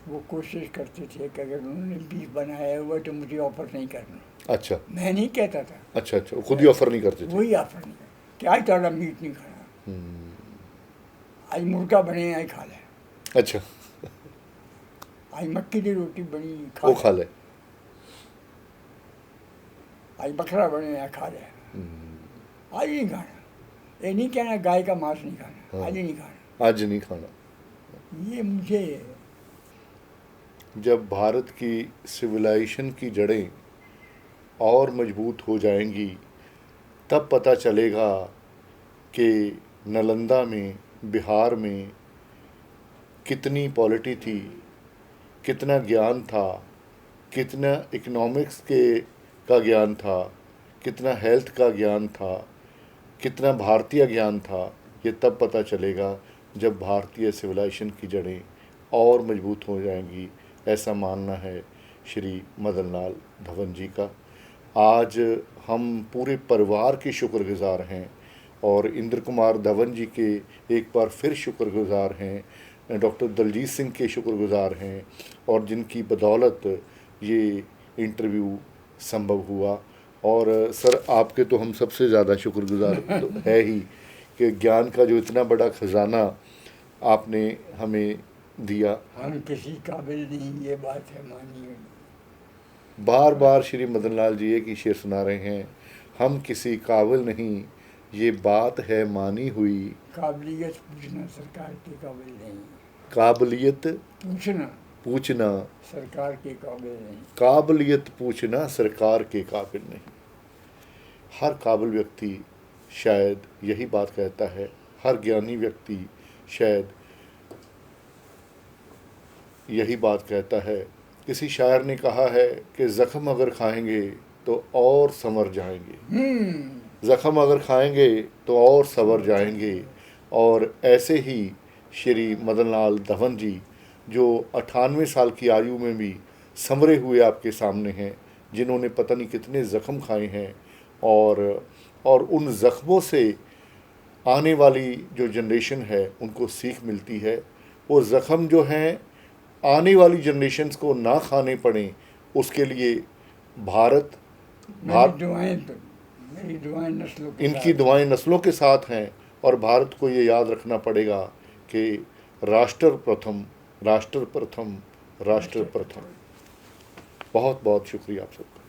वो कोशिश करते थे कि अगर उन्होंने बीफ बनाया हुआ तो मुझे ऑफर नहीं करना। अच्छा, मैं नहीं कहता था। अच्छा अच्छा, वो खुद ही ऑफर नहीं करते थे? वही ऑफर नहीं करता कि आज तारा मीट नहीं खाना, आज मुर्गा बने आई खा ले, अच्छा, आज मक्की की रोटी बनी वो खा ले, आज बकरा बने आई खा ले, आज नहीं खाना। ये नहीं कहना गाय का मांस नहीं खाना, आज नहीं खाना, आज नहीं खाना। ये मुझे जब भारत की सिविलाइजेशन की जड़ें और मजबूत हो जाएंगी तब पता चलेगा कि नालंदा में, बिहार में कितनी पॉलिटी थी, कितना ज्ञान था, कितना इकोनॉमिक्स का ज्ञान था, कितना हेल्थ का ज्ञान था, कितना भारतीय ज्ञान था। ये तब पता चलेगा जब भारतीय सिविलाइजेशन की जड़ें और मजबूत हो जाएंगी, ऐसा मानना है श्री मदन लाल धवन जी का। आज हम पूरे परिवार के शुक्रगुजार हैं और इंद्र कुमार धवन जी के एक बार फिर शुक्रगुजार हैं, डॉक्टर दलजीत सिंह के शुक्रगुजार हैं, और जिनकी बदौलत ये इंटरव्यू संभव हुआ। और सर आपके तो हम सबसे ज़्यादा शुक्रगुजार तो है ही कि ज्ञान का जो इतना बड़ा खजाना आपने हमें दिया। हम किसी काबिल नहीं, ये बात है मानिए। बार बार श्री मदन लाल जी एक ही शेर सुना रहे हैं, हम किसी काबिल नहीं, ये बात है मानी हुई। काबिलियत पूछना सरकार के काबिल नहीं, काबिलियत पूछना पूछना सरकार के काबिल नहीं। काबिलियत पूछना सरकार के काबिल नहीं। हर काबिल व्यक्ति शायद यही बात कहता है, हर ज्ञानी व्यक्ति शायद यही बात कहता है। किसी शायर ने कहा है कि ज़ख्म अगर खाएंगे तो और संवर जाएंगे, ज़ख्म अगर खाएंगे तो और संवर जाएंगे। और ऐसे ही श्री मदन लाल धवन जी जो 98 साल की आयु में भी संवरे हुए आपके सामने हैं, जिन्होंने पता नहीं कितने ज़ख्म खाए हैं, और उन ज़ख्मों से आने वाली जो जनरेशन है उनको सीख मिलती है। वो ज़ख्म जो हैं आने वाली जनरेशन्स को ना खाने पड़ें, उसके लिए मेरी दुआएं नस्लों के इनकी साथ। दुआएं नस्लों के साथ हैं। और भारत को ये याद रखना पड़ेगा कि राष्ट्र प्रथम, राष्ट्र प्रथम, राष्ट्र प्रथम। बहुत बहुत शुक्रिया आप सबका।